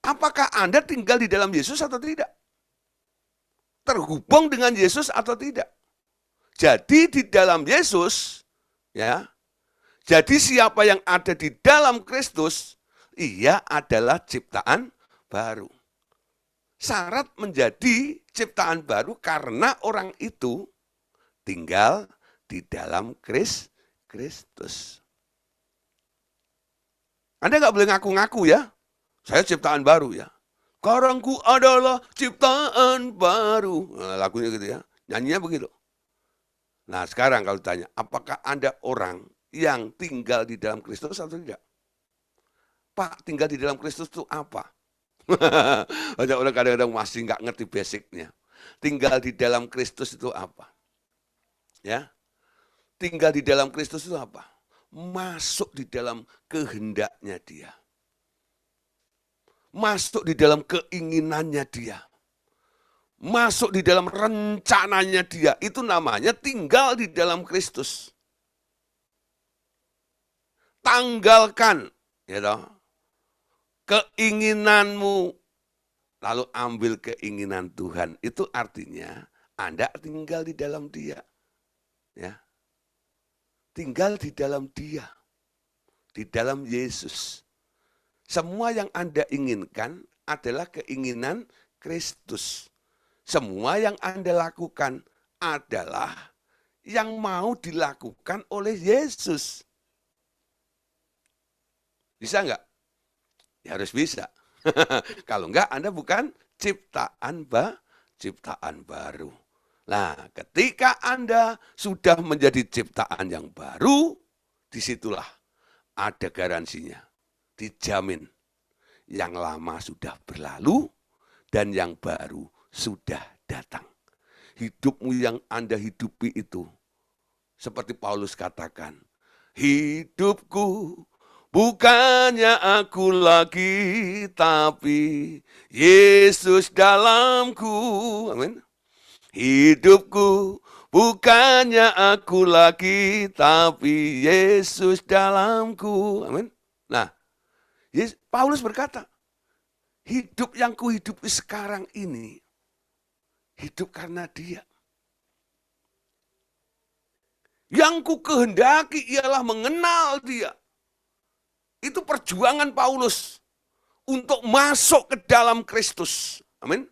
apakah Anda tinggal di dalam Yesus atau tidak? Terhubung dengan Yesus atau tidak? Jadi di dalam Yesus, ya. Jadi siapa yang ada di dalam Kristus, ia adalah ciptaan baru. Syarat menjadi ciptaan baru karena orang itu tinggal di dalam Kristus. Anda nggak boleh ngaku-ngaku ya, saya ciptaan baru ya. Karangku adalah ciptaan baru. Nah, lagunya gitu ya, nyanyinya begitu. Nah sekarang kalau ditanya, apakah Anda orang yang tinggal di dalam Kristus atau tidak? Pak, tinggal di dalam Kristus itu apa? Banyak orang kadang-kadang masih nggak ngerti basicnya. Tinggal di dalam Kristus itu apa? Ya, tinggal di dalam Kristus itu apa? Masuk di dalam kehendaknya Dia. Masuk di dalam keinginannya Dia. Masuk di dalam rencananya Dia. Itu namanya tinggal di dalam Kristus. Tanggalkan, ya toh, keinginanmu, lalu ambil keinginan Tuhan. Itu artinya Anda tinggal di dalam Dia. Ya. Tinggal di dalam Dia. Di dalam Yesus. Semua yang Anda inginkan adalah keinginan Kristus. Semua yang Anda lakukan adalah yang mau dilakukan oleh Yesus. Bisa enggak? Ya harus bisa. Kalau enggak, Anda bukan ciptaan baru. Nah, ketika Anda sudah menjadi ciptaan yang baru, disitulah ada garansinya. Dijamin. Yang lama sudah berlalu dan yang baru sudah datang. Hidupmu yang Anda hidupi itu, seperti Paulus katakan, hidupku bukannya aku lagi, tapi Yesus dalamku. Amin. Hidupku bukannya aku lagi, tapi Yesus dalamku. Amin. Nah, Paulus berkata, hidup yang kuhidupi sekarang ini, hidup karena Dia. Yang ku kehendaki ialah mengenal Dia. Itu perjuangan Paulus untuk masuk ke dalam Kristus. Amin.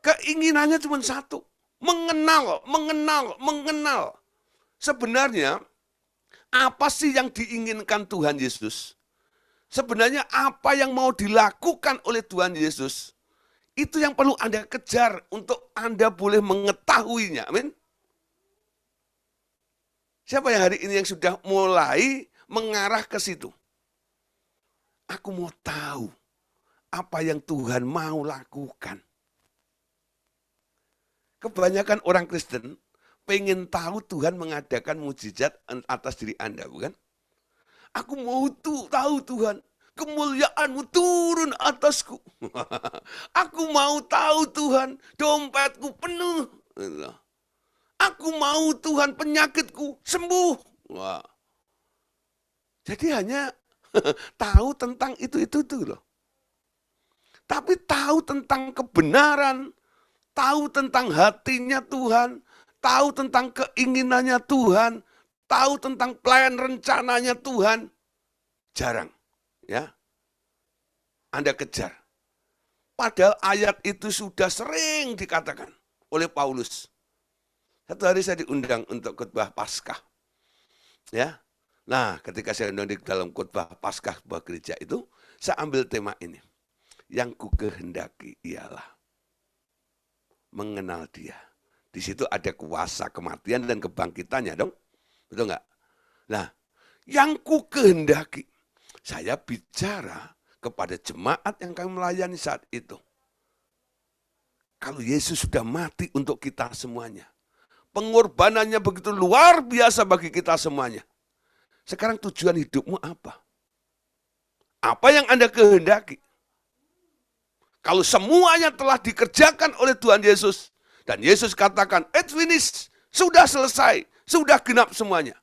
Keinginannya cuma satu. Mengenal. Sebenarnya, apa sih yang diinginkan Tuhan Yesus? Sebenarnya apa yang mau dilakukan oleh Tuhan Yesus? Itu yang perlu Anda kejar untuk Anda boleh mengetahuinya. Amin. Siapa yang hari ini yang sudah mulai mengarah ke situ? Aku mau tahu apa yang Tuhan mau lakukan. Kebanyakan orang Kristen pengen tahu Tuhan mengadakan mujizat atas diri Anda, bukan? Aku mau tahu Tuhan, kemuliaan-Mu turun atasku. Aku mau tahu Tuhan, dompetku penuh. Aku mau Tuhan penyakitku sembuh. Wah. Jadi hanya tahu tentang itu loh. Tapi tahu tentang kebenaran, tahu tentang hatinya Tuhan, tahu tentang keinginannya Tuhan, tahu tentang plan rencananya Tuhan, jarang. Ya, Anda kejar. Padahal ayat itu sudah sering dikatakan oleh Paulus. Satu hari saya diundang untuk khotbah Paskah. Ya. Nah, ketika saya diundang di dalam khotbah Paskah sebuah gereja itu, saya ambil tema ini. Yang ku kehendaki ialah mengenal Dia. Di situ ada kuasa kematian dan kebangkitannya dong. Betul nggak? Nah, yang ku kehendaki. Saya bicara kepada jemaat yang kami melayani saat itu. Kalau Yesus sudah mati untuk kita semuanya. Pengorbanannya begitu luar biasa bagi kita semuanya. Sekarang tujuan hidupmu apa? Apa yang Anda kehendaki? Kalau semuanya telah dikerjakan oleh Tuhan Yesus, dan Yesus katakan, it's finished, sudah selesai, sudah genap semuanya.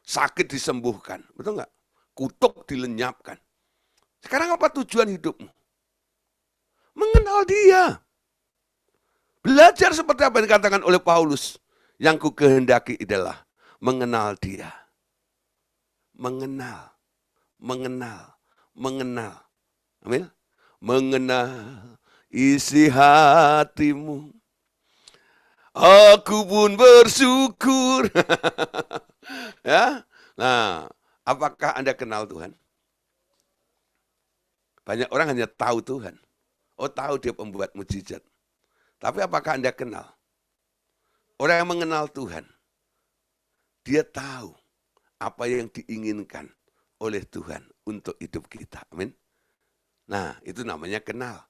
Sakit disembuhkan, betul nggak? Kutuk dilenyapkan. Sekarang apa tujuan hidupmu? Mengenal Dia. Belajar seperti apa yang dikatakan oleh Paulus. Yang ku kehendaki adalah mengenal Dia. Mengenal. Amin. Mengenal isi hatimu. Aku pun bersyukur. Ya. Nah, apakah Anda kenal Tuhan? Banyak orang hanya tahu Tuhan. Oh, tahu Dia pembuat mujizat. Tapi apakah Anda kenal? Orang yang mengenal Tuhan, dia tahu apa yang diinginkan oleh Tuhan untuk hidup kita. Amin. Nah, itu namanya kenal.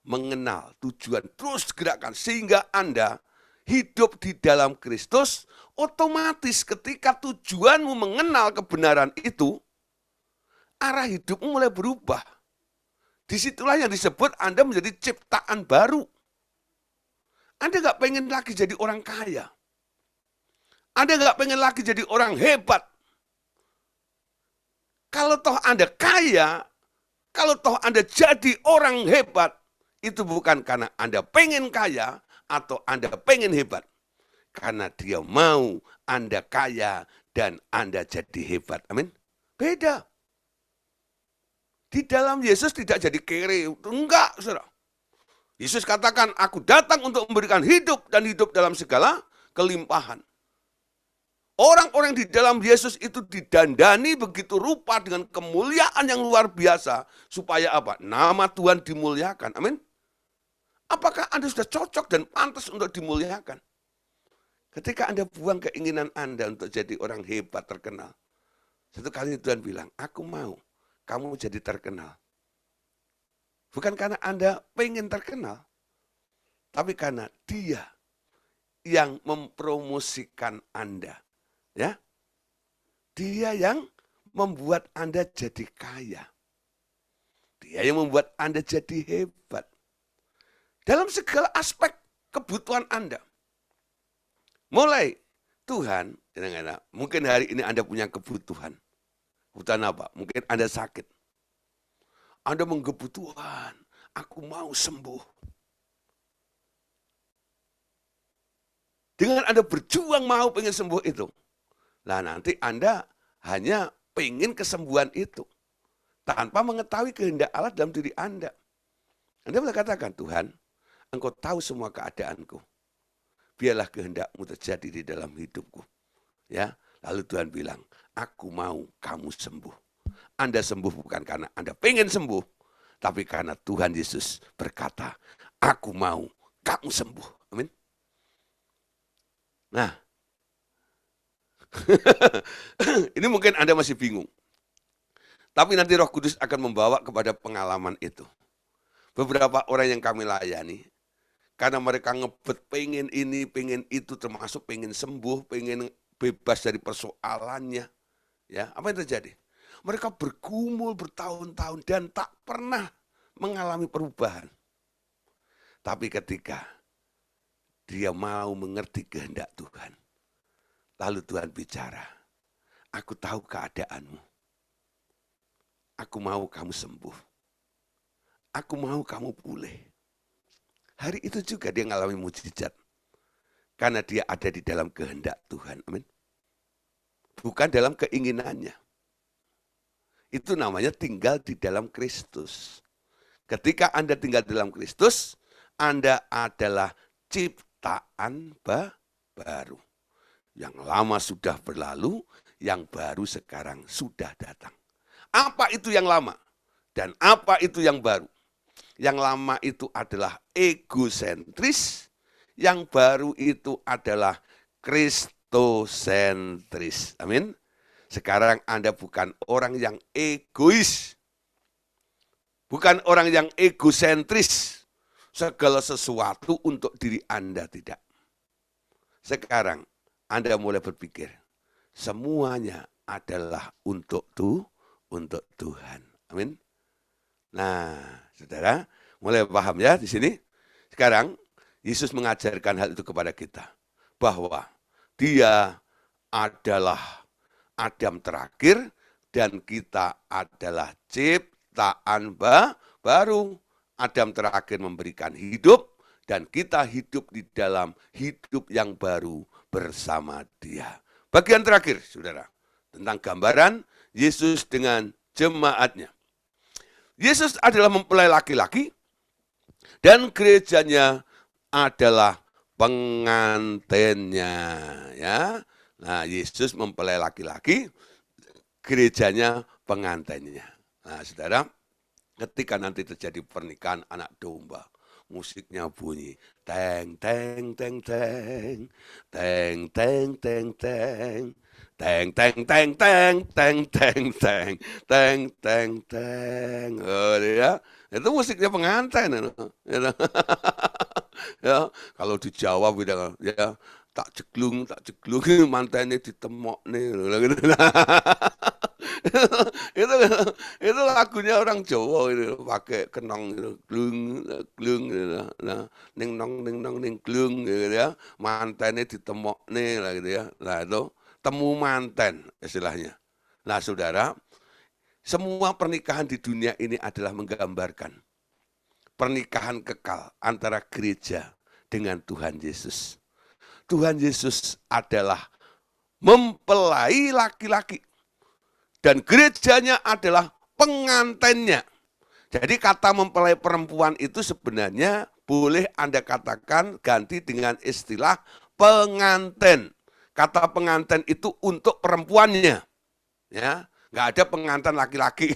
Mengenal tujuan, terus gerakkan. Sehingga Anda hidup di dalam Kristus, otomatis ketika tujuanmu mengenal kebenaran itu, arah hidupmu mulai berubah. Disitulah yang disebut Anda menjadi ciptaan baru. Anda nggak pengen lagi jadi orang kaya. Anda nggak pengen lagi jadi orang hebat. Kalau toh Anda kaya, kalau toh Anda jadi orang hebat, itu bukan karena Anda pengen kaya atau Anda pengen hebat. Karena Dia mau Anda kaya dan Anda jadi hebat. Amin. Beda. Di dalam Yesus tidak jadi kere. Enggak, saudara. Yesus katakan, aku datang untuk memberikan hidup dan hidup dalam segala kelimpahan. Orang-orang di dalam Yesus itu didandani begitu rupa dengan kemuliaan yang luar biasa. Supaya apa? Nama Tuhan dimuliakan. Amin. Apakah Anda sudah cocok dan pantas untuk dimuliakan? Ketika Anda buang keinginan Anda untuk jadi orang hebat, terkenal. Satu kali Tuhan bilang, aku mau kamu jadi terkenal. Bukan karena Anda pengen terkenal. Tapi karena Dia yang mempromosikan Anda. Ya, Dia yang membuat Anda jadi kaya. Dia yang membuat Anda jadi hebat. Dalam segala aspek kebutuhan Anda. Mulai Tuhan, mungkin hari ini Anda punya kebutuhan. Kebutuhan apa? Mungkin Anda sakit. Anda menggebu Tuhan, aku mau sembuh. Dengan Anda berjuang mau pengen sembuh itu. Nah nanti Anda hanya pengen kesembuhan itu. Tanpa mengetahui kehendak Allah dalam diri Anda. Anda boleh katakan, Tuhan, Engkau tahu semua keadaanku. Biarlah kehendak-Mu terjadi di dalam hidupku. Ya, lalu Tuhan bilang, aku mau kamu sembuh. Anda sembuh bukan karena Anda pengen sembuh. Tapi karena Tuhan Yesus berkata, aku mau kamu sembuh. Amin. Nah, ini mungkin Anda masih bingung. Tapi nanti Roh Kudus akan membawa kepada pengalaman itu. Beberapa orang yang kami layani, karena mereka ngebet pengen ini, pengen itu, termasuk pengen sembuh, pengen bebas dari persoalannya. Ya, apa yang terjadi? Mereka bergumul bertahun-tahun dan tak pernah mengalami perubahan. Tapi ketika dia mau mengerti kehendak Tuhan, lalu Tuhan bicara, aku tahu keadaanmu. Aku mau kamu sembuh. Aku mau kamu pulih. Hari itu juga dia mengalami mujizat. Karena dia ada di dalam kehendak Tuhan. Amin. Bukan dalam keinginannya. Itu namanya tinggal di dalam Kristus. Ketika Anda tinggal di dalam Kristus, Anda adalah ciptaan baru. Yang lama sudah berlalu, yang baru sekarang sudah datang. Apa itu yang lama? Dan apa itu yang baru? Yang lama itu adalah egosentris, yang baru itu adalah kristosentris. Amin. Sekarang Anda bukan orang yang egois. Bukan orang yang egosentris. Segala sesuatu untuk diri Anda, tidak. Sekarang Anda mulai berpikir, semuanya adalah untuk Tuhan. Amin. Nah, saudara, mulai paham ya di sini. Sekarang Yesus mengajarkan hal itu kepada kita, bahwa Dia adalah Adam terakhir dan kita adalah ciptaan baru. Adam terakhir memberikan hidup dan kita hidup di dalam hidup yang baru bersama Dia. Bagian terakhir, saudara, tentang gambaran Yesus dengan jemaatnya. Yesus adalah mempelai laki-laki dan gerejanya adalah pengantinnya, ya. Nah, Yesus mempelai laki-laki, gerejanya pengantinnya. Nah, saudara, ketika nanti terjadi pernikahan anak domba, musiknya bunyi teng teng teng teng teng teng teng teng teng teng teng teng teng teng teng teng teng teng. Oh, ya, itu musiknya pengantin. Ya, kalau di Jawa beda ya, tak jeglung mantannya ditemok nih gitu. itu lagunya orang Jawa itu pakai kenong gitu, glung gitu. Nah, ning nong ning glung gitu ya. Mantannya ditemok nih lah gitu ya. Nah, itu temu manten istilahnya. Nah, saudara, semua pernikahan di dunia ini adalah menggambarkan pernikahan kekal antara gereja dengan Tuhan Yesus. Tuhan Yesus adalah mempelai laki-laki dan gerejanya adalah pengantinnya. Jadi kata mempelai perempuan itu sebenarnya boleh Anda katakan ganti dengan istilah pengantin. Kata pengantin itu untuk perempuannya, ya, nggak ada pengantin laki-laki.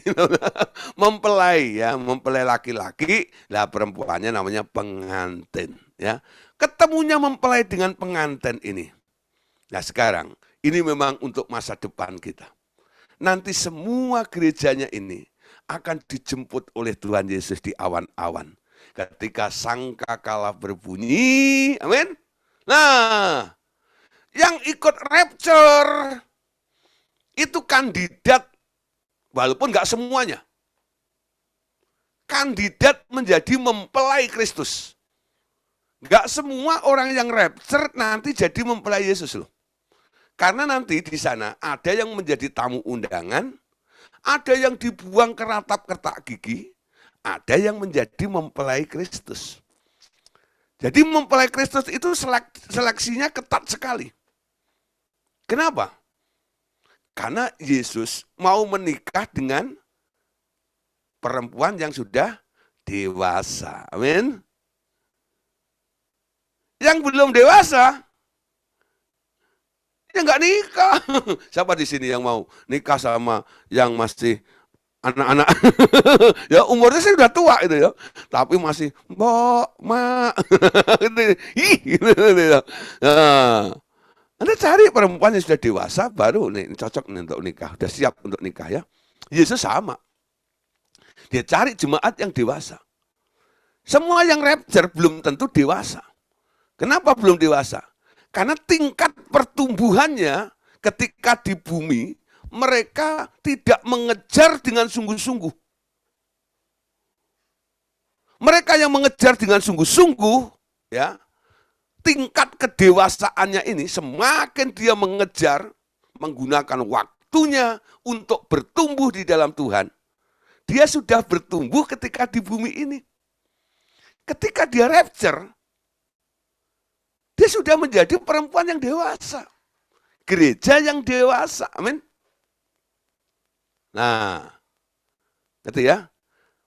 Mempelai, ya, mempelai laki-laki, lah perempuannya namanya pengantin, ya. Ketemunya mempelai dengan pengantin ini. Nah sekarang, ini memang untuk masa depan kita. Nanti semua gerejanya ini akan dijemput oleh Tuhan Yesus di awan-awan. Ketika sangkakala berbunyi, amin. Nah, yang ikut rapture itu kandidat, walaupun nggak semuanya, kandidat menjadi mempelai Kristus. Nggak semua orang yang rapture nanti jadi mempelai Yesus loh. Karena nanti di sana ada yang menjadi tamu undangan, ada yang dibuang ke ratap kertak gigi, ada yang menjadi mempelai Kristus. Jadi mempelai Kristus itu seleksinya ketat sekali. Kenapa? Karena Yesus mau menikah dengan perempuan yang sudah dewasa. Amin. Yang belum dewasa, ya nggak nikah. Siapa di sini yang mau nikah sama yang masih anak-anak? Ya umurnya sih udah tua itu ya, tapi masih mbok, mak, gitu ya. Nah, Anda cari perempuan yang sudah dewasa, baru nih cocok nih untuk nikah, udah siap untuk nikah ya. Yesus sama, dia cari jemaat yang dewasa. Semua yang rapture belum tentu dewasa. Kenapa belum dewasa? Karena tingkat pertumbuhannya ketika di bumi, mereka tidak mengejar dengan sungguh-sungguh. Mereka yang mengejar dengan sungguh-sungguh, ya, tingkat kedewasaannya ini semakin dia mengejar, menggunakan waktunya untuk bertumbuh di dalam Tuhan. Dia sudah bertumbuh ketika di bumi ini. Ketika dia rapture, dia sudah menjadi perempuan yang dewasa. Gereja yang dewasa. Amin. Nah, ngerti ya?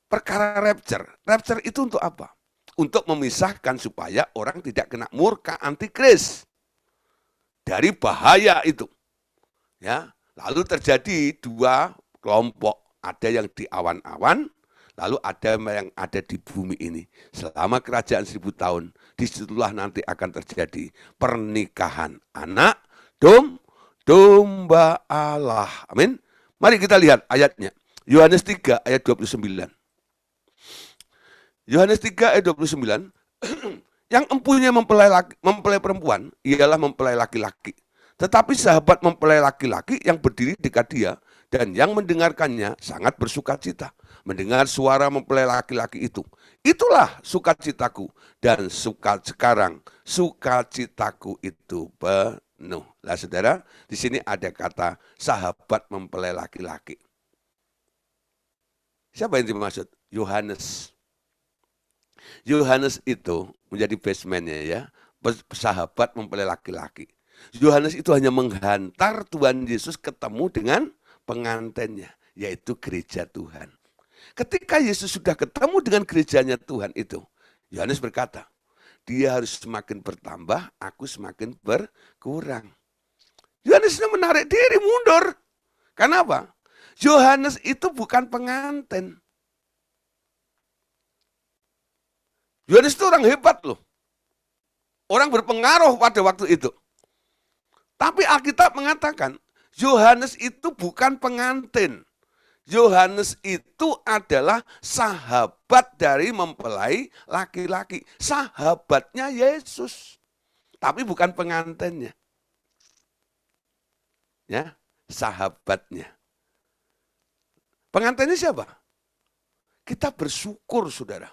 Perkara rapture. Rapture itu untuk apa? Untuk memisahkan supaya orang tidak kena murka antikris. Dari bahaya itu. Ya, lalu terjadi dua kelompok. Ada yang di awan-awan, lalu ada yang ada di bumi ini. Selama kerajaan 1000 tahun, disitulah nanti akan terjadi pernikahan anak domba Allah. Amin. Mari kita lihat ayatnya. Yohanes 3 ayat 29. Yohanes 3 ayat 29. Yang empunya mempelai perempuan ialah mempelai laki-laki. Tetapi sahabat mempelai laki-laki yang berdiri dekat dia dan yang mendengarkannya sangat bersuka cita. Mendengar suara mempelai laki-laki itu. Itulah sukacitaku dan sekarang sukacitaku itu penuh. Lah saudara, di sini ada kata sahabat mempelai laki-laki. Siapa yang dimaksud? Yohanes. Yohanes itu menjadi baseman-nya ya, sahabat mempelai laki-laki. Yohanes itu hanya menghantar Tuhan Yesus ketemu dengan pengantinnya, yaitu gereja Tuhan. Ketika Yesus sudah ketemu dengan gerejanya Tuhan itu, Yohanes berkata, dia harus semakin bertambah, aku semakin berkurang. Yohanes menarik diri mundur. Kenapa? Yohanes itu bukan pengantin. Yohanes itu orang hebat loh. Orang berpengaruh pada waktu itu. Tapi Alkitab mengatakan, Yohanes itu bukan pengantin. Yohanes itu adalah sahabat dari mempelai laki-laki. Sahabatnya Yesus. Tapi bukan pengantinnya. Ya, sahabatnya. Pengantinnya siapa? Kita bersyukur, saudara.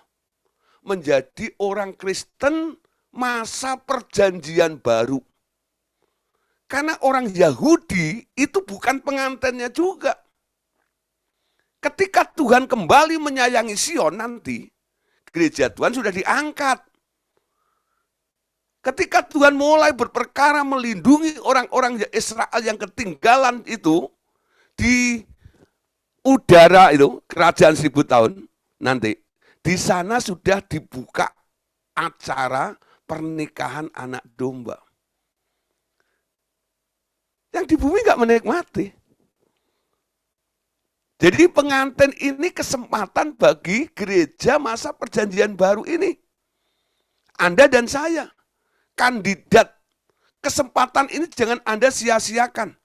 Menjadi orang Kristen masa perjanjian baru. Karena orang Yahudi itu bukan pengantinnya juga. Ketika Tuhan kembali menyayangi Sion nanti, gereja Tuhan sudah diangkat. Ketika Tuhan mulai berperkara melindungi orang-orang Israel yang ketinggalan itu, di udara itu, kerajaan 1000 tahun nanti, di sana sudah dibuka acara pernikahan anak domba. Yang di bumi nggak menikmati. Jadi pengantin ini kesempatan bagi gereja masa perjanjian baru ini. Anda dan saya, kandidat kesempatan ini jangan Anda sia-siakan.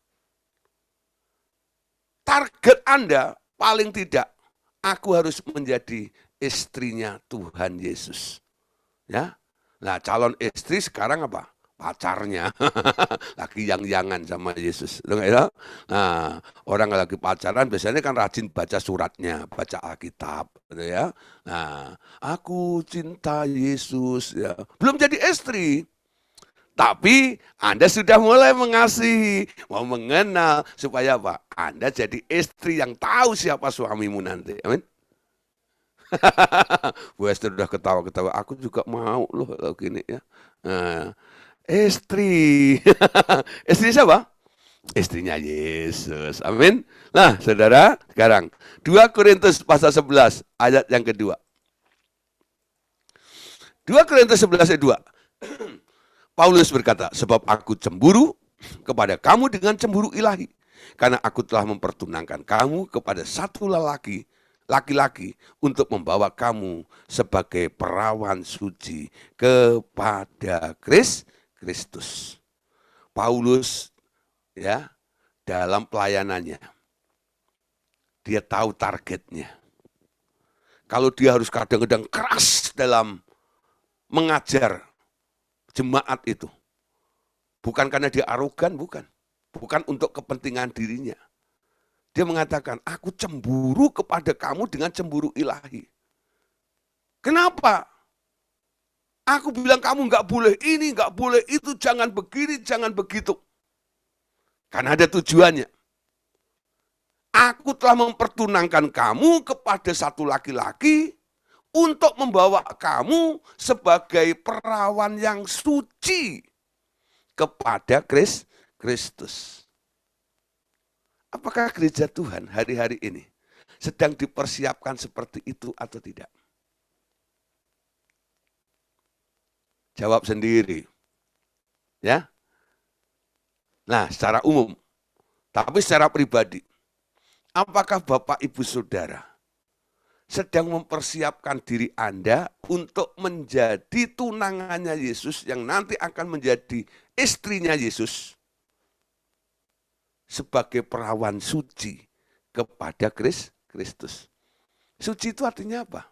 Target Anda paling tidak, aku harus menjadi istrinya Tuhan Yesus. Ya, nah calon istri sekarang apa? Pacarnya, lagi yang-yangan sama Yesus. Nah, orang lagi pacaran biasanya kan rajin baca suratnya, baca Alkitab, gitu ya. Nah, aku cinta Yesus, ya. Belum jadi istri, tapi Anda sudah mulai mengasihi, mau mengenal, supaya apa? Anda jadi istri yang tahu siapa suamimu nanti. Amin. Bu Esther udah ketawa-ketawa, aku juga mau loh gini ya. Nah, istri. Istri siapa? Istrinya Yesus. Amin. Nah, saudara, sekarang 2 Korintus pasal 11 ayat yang kedua. 2 Korintus 11 ayat 2. Paulus berkata, sebab aku cemburu kepada kamu dengan cemburu ilahi. Karena aku telah mempertunangkan kamu kepada satu laki-laki untuk membawa kamu sebagai perawan suci kepada Kristus. Paulus ya dalam pelayanannya dia tahu targetnya. Kalau dia harus kadang-kadang keras dalam mengajar jemaat itu, bukan karena dia arogan, bukan untuk kepentingan dirinya. Dia mengatakan, aku cemburu kepada kamu dengan cemburu ilahi. Kenapa? Aku bilang kamu nggak boleh ini, nggak boleh itu, jangan begini, jangan begitu. Karena ada tujuannya. Aku telah mempertunangkan kamu kepada satu laki-laki untuk membawa kamu sebagai perawan yang suci kepada Kristus. Apakah gereja Tuhan hari-hari ini sedang dipersiapkan seperti itu atau tidak? Jawab sendiri. Ya. Nah, secara umum. Tapi secara pribadi, apakah Bapak Ibu Saudara sedang mempersiapkan diri Anda untuk menjadi tunangannya Yesus yang nanti akan menjadi istrinya Yesus sebagai perawan suci kepada Kristus. Suci itu artinya apa?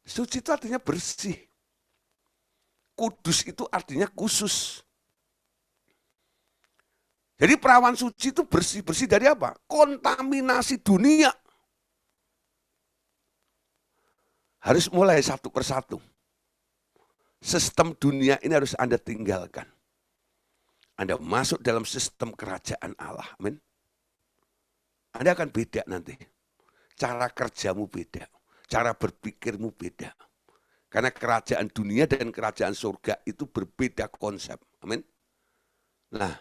Suci itu artinya bersih. Kudus itu artinya khusus. Jadi perawan suci itu bersih-bersih dari apa? Kontaminasi dunia. Harus mulai satu persatu. Sistem dunia ini harus Anda tinggalkan. Anda masuk dalam sistem kerajaan Allah. Amin. Anda akan beda nanti. Cara kerjamu beda. Cara berpikirmu beda. Karena kerajaan dunia dan kerajaan surga itu berbeda konsep. Amin. Nah,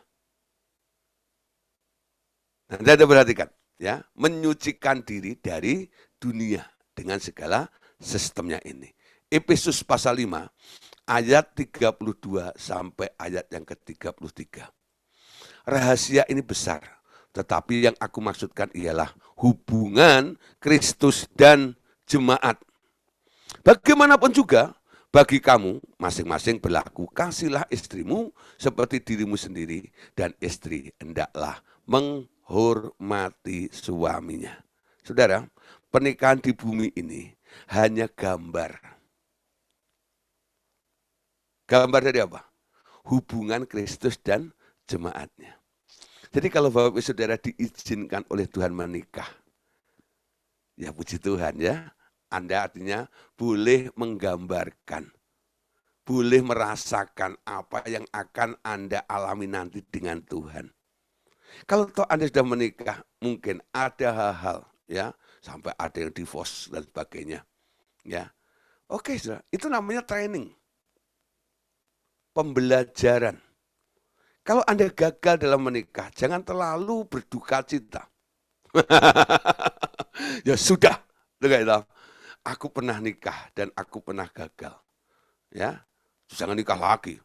Anda perhatikan. Ya, menyucikan diri dari dunia dengan segala sistemnya ini. Efesus pasal 5 ayat 32 sampai ayat yang ke-33. Rahasia ini besar, tetapi yang aku maksudkan ialah hubungan Kristus dan jemaat. Bagaimanapun juga, bagi kamu masing-masing berlaku, kasihlah istrimu seperti dirimu sendiri, dan istri hendaklah menghormati suaminya. Saudara, pernikahan di bumi ini hanya gambar. Gambar dari apa? Hubungan Kristus dan jemaatnya. Jadi kalau Bapak Ibu Saudara diizinkan oleh Tuhan menikah, ya puji Tuhan ya, Anda artinya boleh menggambarkan, boleh merasakan apa yang akan Anda alami nanti dengan Tuhan. Kalau toh Anda sudah menikah, mungkin ada hal-hal ya, sampai ada yang divorce dan sebagainya. Ya, oke, saudara, itu namanya training, pembelajaran. Kalau Anda gagal dalam menikah, jangan terlalu berduka cita. Ya sudah, aku pernah nikah dan aku pernah gagal. Ya, jangan nikah lagi.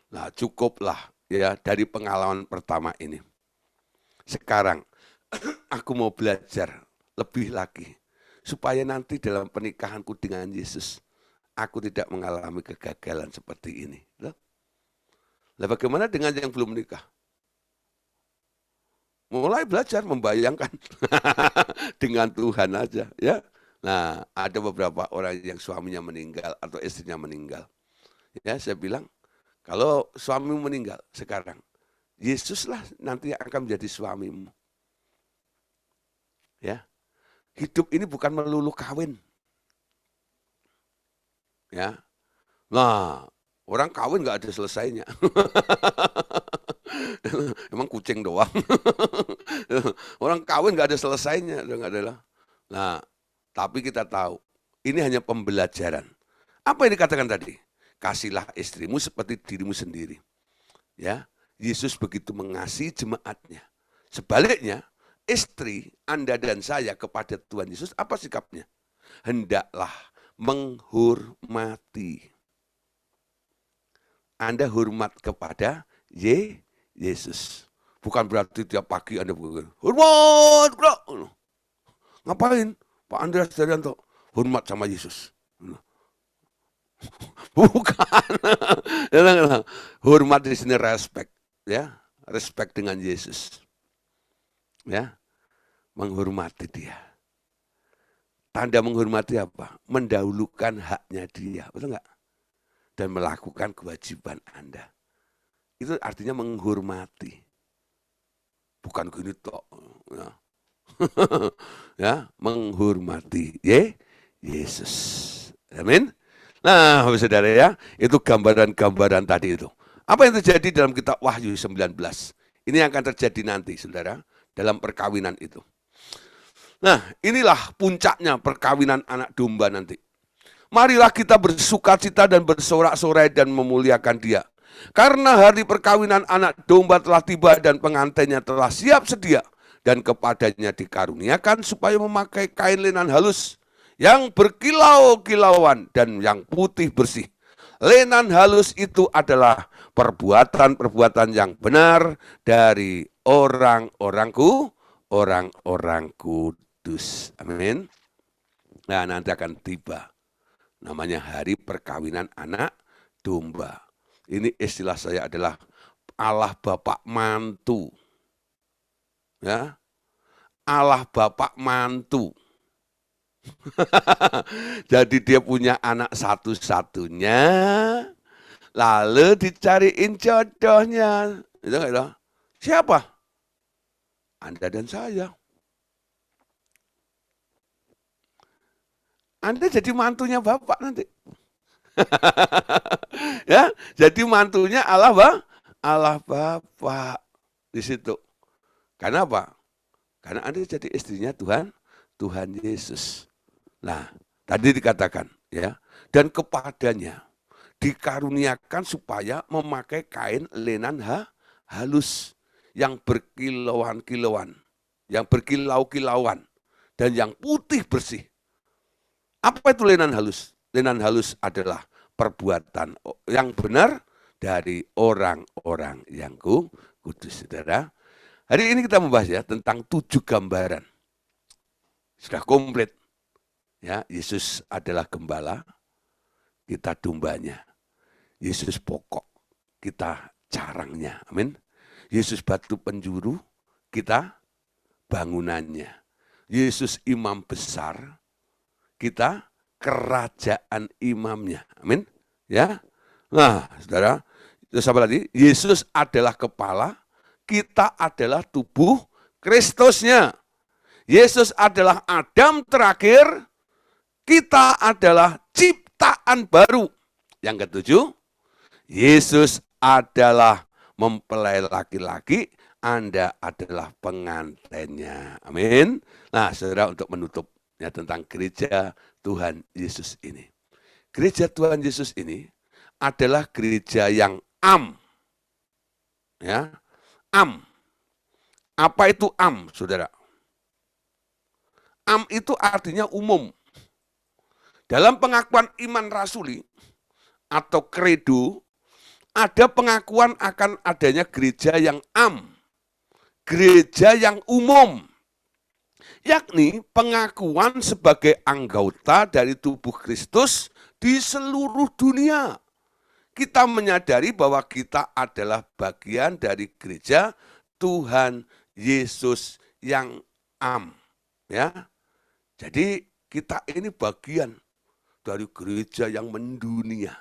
Nah, cukuplah ya dari pengalaman pertama ini. Sekarang aku mau belajar lebih lagi supaya nanti dalam pernikahanku dengan Yesus aku tidak mengalami kegagalan seperti ini. Lah bagaimana dengan yang belum menikah? Mulai belajar membayangkan dengan Tuhan aja, ya. Nah, ada beberapa orang yang suaminya meninggal atau istrinya meninggal. Ya, saya bilang, kalau suamimu meninggal sekarang, Yesuslah nanti akan menjadi suamimu. Ya, hidup ini bukan melulu kawin. Ya, nah orang kawin nggak ada selesainya. Emang kucing doang. Orang kawin nggak ada selesainya, nggak ada lah. Nah, tapi kita tahu ini hanya pembelajaran. Apa yang dikatakan tadi? Kasihlah istrimu seperti dirimu sendiri. Ya, Yesus begitu mengasihi jemaatnya. Sebaliknya, istri Anda dan saya kepada Tuhan Yesus apa sikapnya? Hendaklah menghormati. Anda hormat kepada Yesus. Bukan berarti tiap pagi Anda hormat, bro. Ngapain? Pak Andreas Daryanto hormat sama Yesus. Bukan. Hormat di sini respect, ya. Respect dengan Yesus. Ya. Menghormati dia. Tanda menghormati apa? Mendahulukan haknya dia, betul enggak? Dan melakukan kewajiban Anda. Itu artinya menghormati. Bukan gini tok. Ya. Ya, menghormati Yesus. Amin. Nah, saudara ya, itu gambaran-gambaran tadi itu. Apa yang terjadi dalam kitab Wahyu 19? Ini yang akan terjadi nanti, saudara, dalam perkawinan itu. Nah, inilah puncaknya perkawinan anak domba nanti. Marilah kita bersukacita dan bersorak-sorai dan memuliakan Dia. Karena hari perkawinan anak domba telah tiba dan pengantinnya telah siap sedia. Dan kepadanya dikaruniakan supaya memakai kain lenan halus yang berkilau-kilauan dan yang putih bersih. Lenan halus itu adalah perbuatan-perbuatan yang benar dari orang-orang kudus. Amin. Nah, nanti akan tiba. Namanya hari perkawinan anak domba. Ini istilah saya adalah Allah Bapak mantu. Ya, Allah Bapak mantu. Jadi dia punya anak satu-satunya, lalu dicariin jodohnya. Itu enggak tahu. Siapa? Anda dan saya. Anda jadi mantunya Bapak nanti. Ya, jadi mantunya Allah Bapak di situ. Karena apa? Karena Anda jadi istrinya Tuhan Yesus. Nah, tadi dikatakan ya, dan kepadanya dikaruniakan supaya memakai kain lenan halus yang berkilauan-kilauan, yang berkilau-kilauan dan yang putih bersih. Apa itu lenan halus? Lenan halus adalah perbuatan yang benar dari orang-orang yang kudus, saudara. Hari ini kita membahas ya tentang 7 gambaran. Sudah komplit. Ya, Yesus adalah gembala, kita dombanya. Yesus pokok, kita carangnya. Amin. Yesus batu penjuru, kita bangunannya. Yesus imam besar, kita kerajaan imamnya. Amin. Ya. Nah, saudara, terus apa lagi? Yesus adalah kepala, kita adalah tubuh Kristusnya. Yesus adalah Adam terakhir, kita adalah ciptaan baru. Yang ketujuh, Yesus adalah mempelai laki-laki, Anda adalah pengantinnya. Amin. Nah, saudara, untuk menutup ya, tentang gereja Tuhan Yesus ini. Gereja Tuhan Yesus ini adalah gereja yang Ya, Apa itu saudara? Itu artinya umum. Dalam pengakuan iman rasuli atau kredo, ada pengakuan akan adanya gereja yang gereja yang umum, yakni pengakuan sebagai anggota dari tubuh Kristus di seluruh dunia. Kita menyadari bahwa kita adalah bagian dari gereja Tuhan Yesus yang ya. Jadi kita ini bagian dari gereja yang mendunia.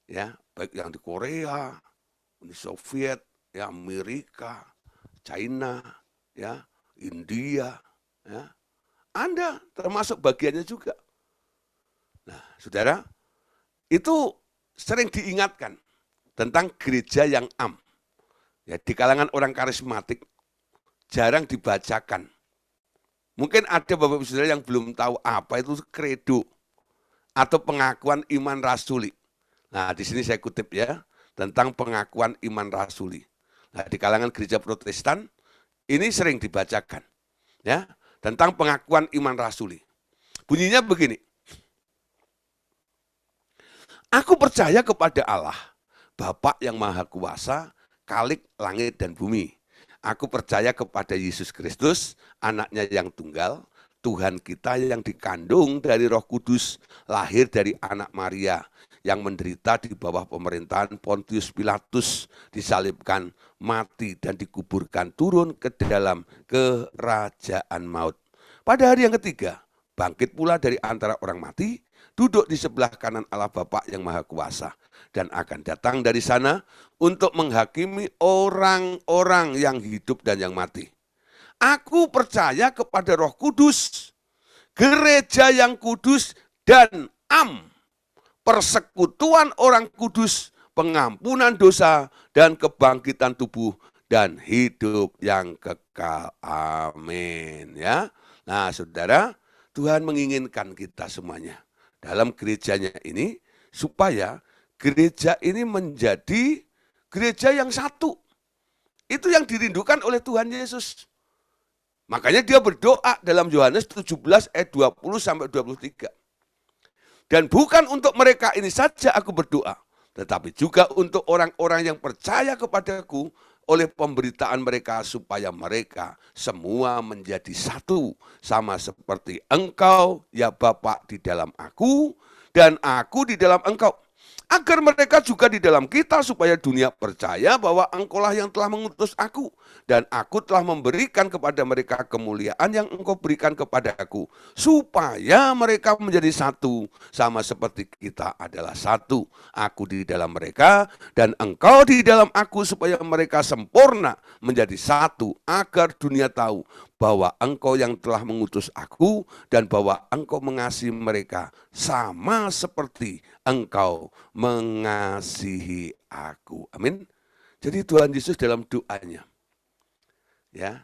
Ya, baik yang di Korea, Uni Soviet, ya Amerika, China, ya India, ya. Anda termasuk bagiannya juga. Nah, saudara, itu sering diingatkan tentang gereja yang ya, di kalangan orang karismatik jarang dibacakan. Mungkin ada Bapak Ibu Saudara yang belum tahu apa itu kredo atau pengakuan iman rasuli. Nah, di sini saya kutip ya, tentang pengakuan iman rasuli. Nah, di kalangan gereja Protestan ini sering dibacakan ya, tentang pengakuan iman rasuli. Bunyinya begini. Aku percaya kepada Allah, Bapa yang Maha Kuasa, Khalik langit dan bumi. Aku percaya kepada Yesus Kristus, anaknya yang tunggal, Tuhan kita yang dikandung dari Roh Kudus, lahir dari anak Maria, yang menderita di bawah pemerintahan Pontius Pilatus, disalibkan, mati dan dikuburkan, turun ke dalam kerajaan maut. Pada hari yang ketiga, bangkit pula dari antara orang mati, duduk di sebelah kanan Allah Bapa yang Maha Kuasa, dan akan datang dari sana untuk menghakimi orang-orang yang hidup dan yang mati. Aku percaya kepada Roh Kudus, gereja yang kudus dan persekutuan orang kudus, pengampunan dosa dan kebangkitan tubuh dan hidup yang kekal. Amin. Ya. Nah, saudara, Tuhan menginginkan kita semuanya dalam gerejanya ini supaya gereja ini menjadi gereja yang satu. Itu yang dirindukan oleh Tuhan Yesus. Makanya dia berdoa dalam Yohanes 17 ayat 20 sampai 23. Dan bukan untuk mereka ini saja aku berdoa, tetapi juga untuk orang-orang yang percaya kepadaku oleh pemberitaan mereka, supaya mereka semua menjadi satu, sama seperti engkau ya Bapa di dalam aku dan aku di dalam engkau, agar mereka juga di dalam kita, supaya dunia percaya bahwa engkaulah yang telah mengutus aku, dan aku telah memberikan kepada mereka kemuliaan yang engkau berikan kepadaku, supaya mereka menjadi satu, sama seperti kita adalah satu, aku di dalam mereka, dan engkau di dalam aku, supaya mereka sempurna menjadi satu, agar dunia tahu bahwa engkau yang telah mengutus aku, dan bahwa engkau mengasihi mereka sama seperti engkau mengasihi aku. Amin. Jadi Tuhan Yesus dalam doanya, ya,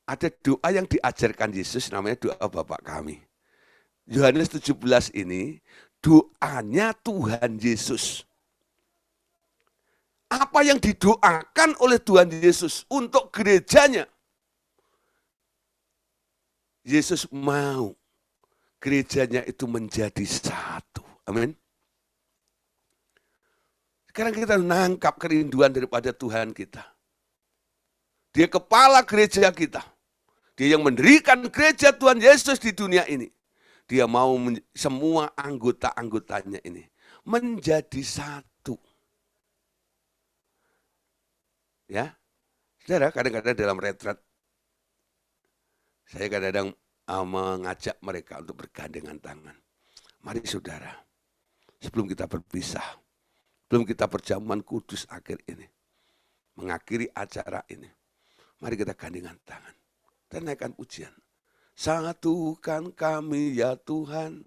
ada doa yang diajarkan Yesus, namanya doa Bapa kami. Yohanes 17 ini doanya Tuhan Yesus. Apa yang didoakan oleh Tuhan Yesus untuk gerejanya? Yesus mau gerejanya itu menjadi satu. Amin. Sekarang kita nangkap kerinduan daripada Tuhan kita. Dia kepala gereja kita. Dia yang mendirikan gereja Tuhan Yesus di dunia ini. Dia mau semua anggota-anggotanya ini menjadi satu. Ya, saudara, kadang-kadang dalam retret, saya kadang-kadang mengajak mereka untuk bergandengan tangan. Mari saudara, sebelum kita berpisah, sebelum kita perjamuan kudus akhir ini, mengakhiri acara ini, mari kita gandengan tangan dan naikkan pujian. Satukan kami ya Tuhan,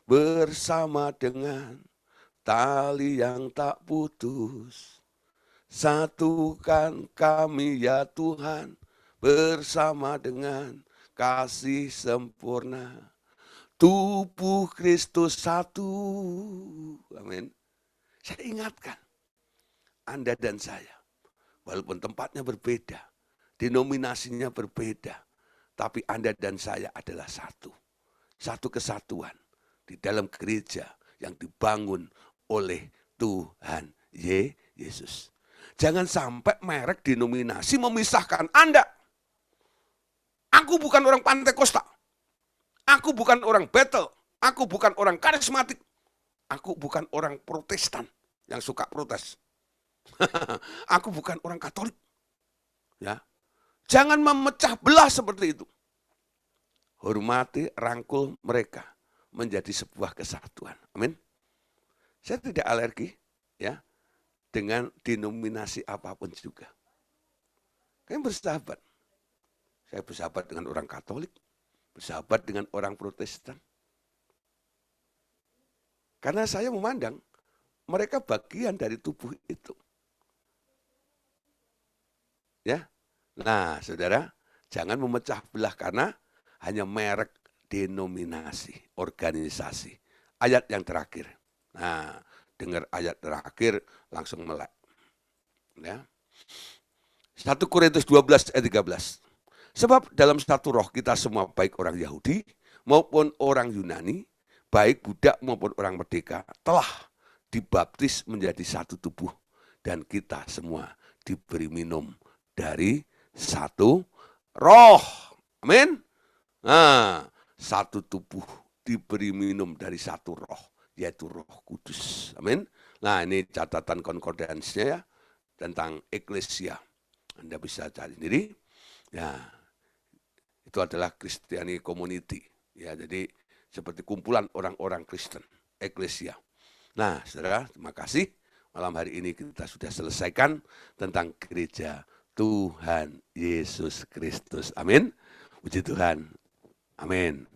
bersama dengan tali yang tak putus. Satukan kami ya Tuhan, bersama dengan kasih sempurna. Tubuh Kristus satu. Amin. Saya ingatkan, Anda dan saya, walaupun tempatnya berbeda, denominasinya berbeda, tapi Anda dan saya adalah satu. Satu kesatuan di dalam gereja yang dibangun oleh Tuhan Yesus. Jangan sampai merek denominasi memisahkan Anda. Aku bukan orang Pantekosta. Aku bukan orang Bethel. Aku bukan orang karismatik. Aku bukan orang Protestan yang suka protes. Aku bukan orang Katolik. Ya. Jangan memecah belah seperti itu. Hormati, rangkul mereka menjadi sebuah kesatuan. Amin. Saya tidak alergi ya dengan denominasi apapun juga. Kalian bersahabat. Saya bersahabat dengan orang Katolik, bersahabat dengan orang Protestan. Karena saya memandang mereka bagian dari tubuh itu. Ya. Nah, saudara, jangan memecah belah karena hanya merek denominasi, organisasi. Ayat yang terakhir. Nah, dengar ayat terakhir langsung melek. Ya. 1 Korintus 12 ayat 13. Sebab dalam satu roh kita semua baik orang Yahudi maupun orang Yunani, baik budak maupun orang merdeka, telah dibaptis menjadi satu tubuh. Dan kita semua diberi minum dari satu roh. Amin. Nah, satu tubuh diberi minum dari satu roh, yaitu Roh Kudus. Amin. Nah, ini catatan konkordansnya ya, tentang eklesia. Anda bisa cari sendiri. Ya, itu adalah Christiani Community. Ya, jadi seperti kumpulan orang-orang Kristen, eklesia. Nah, saudara, terima kasih. Malam hari ini kita sudah selesaikan tentang gereja Tuhan Yesus Kristus. Amin. Puji Tuhan. Amin.